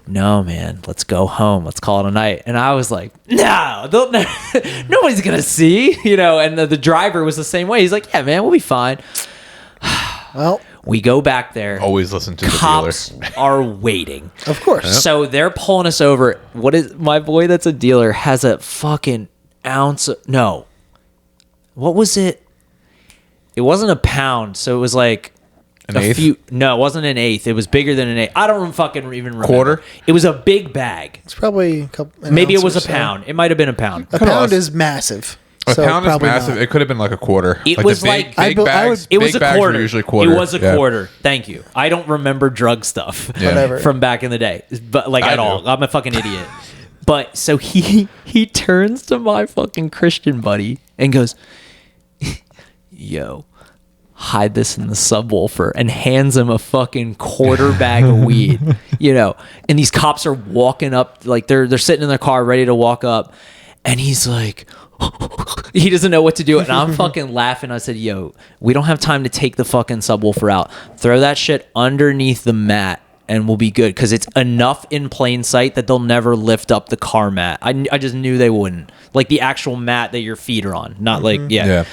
no, man, let's go home. Let's call it a night. And I was like, no, nobody's going to see, and the driver was the same way. He's like, yeah, man, we'll be fine. Well, we go back there. Always listen to the Cops dealer. are waiting. Of course. Yep. So they're pulling us over. My boy that's a dealer has a fucking ounce of, no. What was it? It wasn't a pound, so it was like an eighth? No, it wasn't an eighth. It was bigger than an eighth. I don't fucking even remember. Quarter? It was a big bag. It's probably a couple. Maybe it was a pound. It might have been a pound. A pound is massive. A so pound is probably massive. not. It could have been like a quarter. It like was the big, like big bags. It was big a bags quarter. Are usually quarter. It was a quarter. Thank you. I don't remember drug stuff Whatever. from back in the day, but like I at do. all. I'm a fucking idiot. But so he turns to my fucking Christian buddy and goes, yo, hide this in the subwoofer, and hands him a fucking quarter bag of weed, and these cops are walking up, like they're sitting in their car ready to walk up, and he's like, he doesn't know what to do. And I'm fucking laughing. I said, yo, we don't have time to take the fucking subwoofer out. Throw that shit underneath the mat and we'll be good, because it's enough in plain sight that they'll never lift up the car mat. I just knew they wouldn't. Like the actual mat that your feet are on, not like, yeah.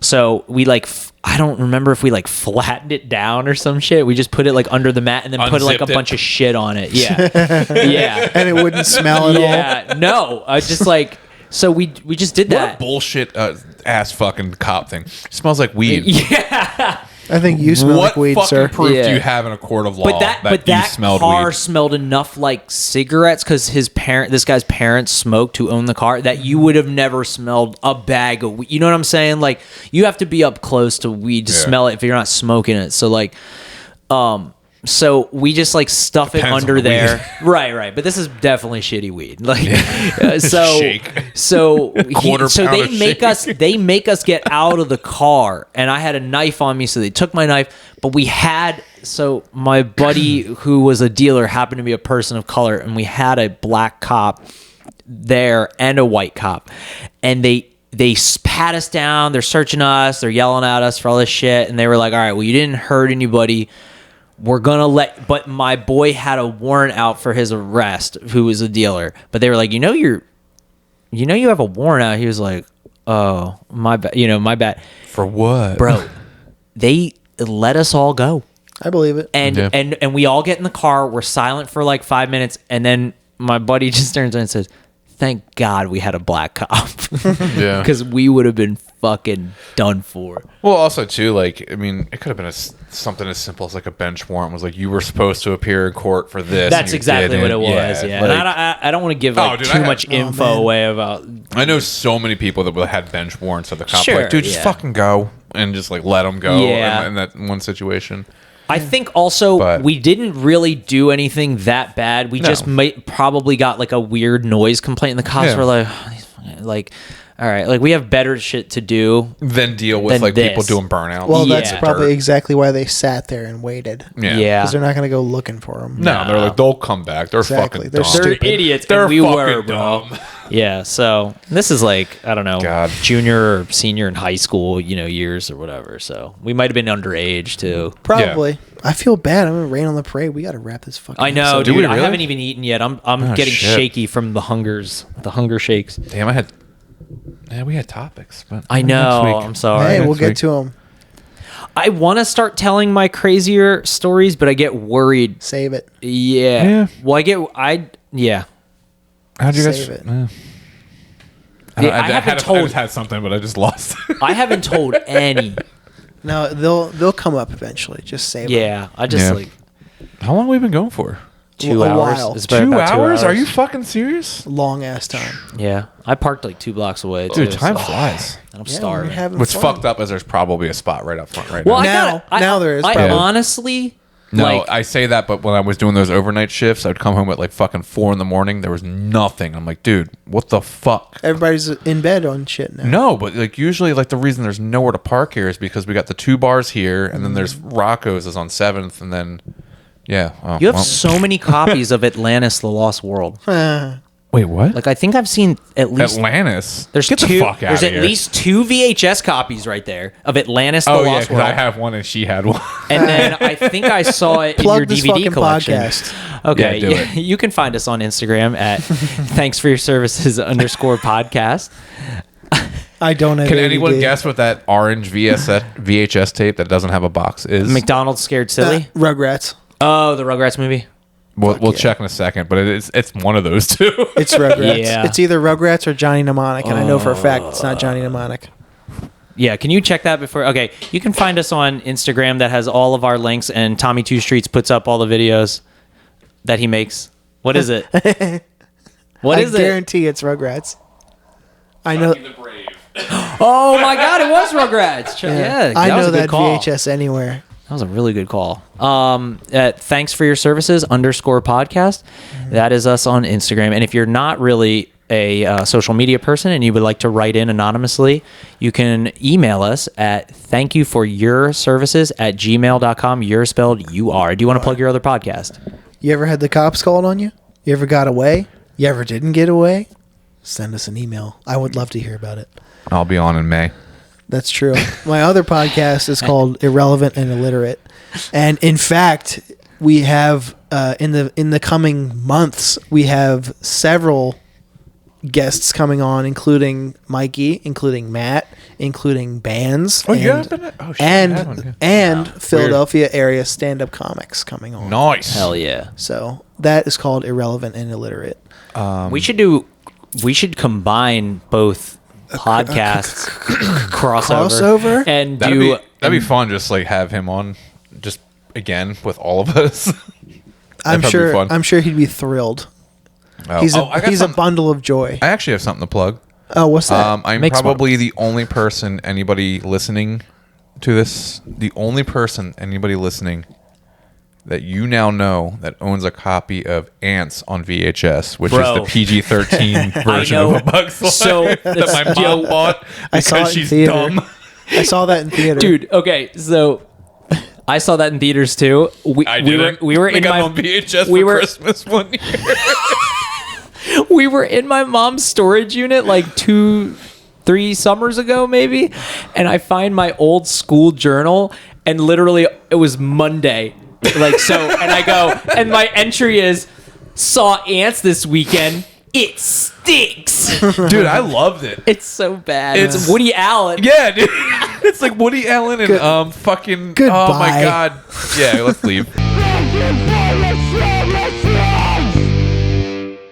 So we I don't remember if we flattened it down or some shit. We just put it under the mat and then put a bunch of shit on it. Yeah. Yeah. And it wouldn't smell at all. Yeah. No, I just so we just did that. What a bullshit ass fucking cop thing. It smells like weed. Yeah. I think you smell like weed, what sir. fucking proof do you have in a court of law that you smelled car weed? smelled enough like cigarettes, because this guy's parents smoked, who owned the car, that you would have never smelled a bag of weed. You know what I'm saying? Like, you have to be up close to weed to smell it if you're not smoking it. So so we just stuff it Depends under on the there. weed. Right. But this is definitely shitty weed. Shake. So Quarter so pound they of make shake. they make us get out of the car, and I had a knife on me, so they took my knife. But my buddy who was a dealer happened to be a person of color, and we had a black cop there and a white cop, and they pat us down. They're searching us. They're yelling at us for all this shit, and they were like, all right, well, you didn't hurt anybody. We're gonna but my boy had a warrant out for his arrest, who was a dealer. But they were like, you have a warrant out. He was like, oh, my bad. My bad. For what? Bro, they let us all go. I believe it. And Yeah. and we all get in the car. We're silent for like 5 minutes, and then my buddy just turns around and says, "Thank God we had a black cop, Yeah. because we would have been fucking done for." Well, also too, like, I mean, it could have been something as simple as like a bench warrant was like, you were supposed to appear in court for this. That's and you exactly what it didn't. was. Yeah, like- and I don't want to give like dude, too I much have- info man. away about. I know so many people that had bench warrants of the cop. Sure, Like, dude, just yeah. fucking go and just like let them go. Yeah. In that one situation. I think also But- we didn't really do anything that bad. We just probably got like a weird noise complaint, and the cops Yeah. were like, all right, like we have better shit to do. Then deal with Than like people this. doing burnouts. Well, that's Yeah. probably exactly why they sat there and waited. Yeah. Because they're not going to go looking for them. No, they're like, they'll come back. They're Exactly. fucking They're dumb. They're stupid. idiots, They're and we fucking were, bro. dumb. Yeah, so this is like, I don't know, God. junior or senior in high school, years or whatever. So we might have been underage too. Probably. I feel bad. I'm going to rain on the parade. We got to wrap this fucking I know, episode. Do dude. we I really? haven't even eaten yet. I'm Oh, getting shit. shaky from the hunger shakes. Damn, I had. Yeah, we had topics, but I next know. week. I'm sorry. Hey, we'll Next get week. to them. I want to start telling my crazier stories, but I get worried. Save it. Yeah. Yeah. Well, yeah. Save How'd you guys? it. Yeah, I haven't I told. just had something, but I just lost. I haven't told any. No, they'll come up eventually. Just save them. Yeah. I just Yeah. like How long have we been going for? 2 A hours. while. It's about 2 about 2 hours? Are you fucking serious? Long ass time. Yeah. I parked like 2 blocks away. Dude, too, time so- flies. And I'm Yeah, starving. we're having What's fun. fucked up is there's probably a spot right up front right Well, now. Now there is I probably. honestly, No, like, I say that, but when I was doing those overnight shifts, I'd come home at like fucking 4 a.m. There was nothing. I'm like, dude, what the fuck? Everybody's in bed on shit now. No, but like usually, like the reason there's nowhere to park here is because we got the 2 bars here, and then there's Rocco's is on 7th, and then yeah. Oh, you have well. so many copies of Atlantis: The Lost World. Wait, what? Like, I think I've seen at least Atlantis. There's Get two. the fuck out There's of at here. least 2 VHS copies right there of Atlantis: The Oh yeah, Lost because I World. have one and she had one. And then I think I saw it in Plug your this DVD fucking collection. podcast. Okay, Yeah, do it. you can find us on Instagram at ThankSforYourServices _podcast. I don't have Can ADD. anyone guess what that orange VHS tape that doesn't have a box is? McDonald's Scared Silly. Rugrats. Oh, the Rugrats movie. We'll yeah. check in a second, but it's one of those two. It's Rugrats. Yeah. It's either Rugrats or Johnny Mnemonic, and I know for a fact it's not Johnny Mnemonic. Yeah, can you check that before? Okay, you can find us on Instagram that has all of our links, and Tommy Two Streets puts up all the videos that he makes. What is it? What is I it? guarantee it's Rugrats. I know. Oh my God, it was Rugrats. Yeah, I that was know a good that call. VHS anywhere. That was a really good call. At Thanks for Your Services _podcast. That is us on Instagram. And if you're not really a social media person and you would like to write in anonymously, you can email us at thankYouForUrServices@gmail.com. You're spelled UR. Do you want to plug your other podcast? You ever had the cops called on you? You ever got away? You ever didn't get away? Send us an email. I would love to hear about it. I'll be on in May. That's true. My other podcast is called Irrelevant and Illiterate, and in fact, we have in the coming months we have several guests coming on, including Mikey, including Matt, including bands, Oh, and, you have been? Oh, shit, I had one, yeah. and Philadelphia area stand-up comics coming on. Nice. Hell yeah. So that is called Irrelevant and Illiterate. We should combine both podcasts Crossover? and That'd do be fun. Just like have him on, just again with all of us. I'm That'd be sure. fun. I'm sure he'd be thrilled. Oh, He's I got a something- bundle of joy. I actually have something to plug. Oh, what's that? I'm Makes probably the only person anybody listening to this, the only person anybody listening that you now know that owns a copy of Antz on VHS, which Bro. is the PG-13 version know. of A Bug's Life So, that my mom bought I saw because it in she's theater. dumb. I saw that in theater. dude. Okay, so I saw that in theaters too. We were I in got my it on VHS we for were- Christmas one year. we were in my mom's storage unit like 2-3 summers ago maybe, and I find my old school journal, and literally it was Monday, like, so, and I go, and my entry is, saw Antz this weekend. It stinks. Dude, I loved it. It's so bad. It's- It's Woody Allen. Yeah, dude. It's like Woody Allen and fucking. Goodbye. Oh my god. Yeah, let's leave. Thank you for your service.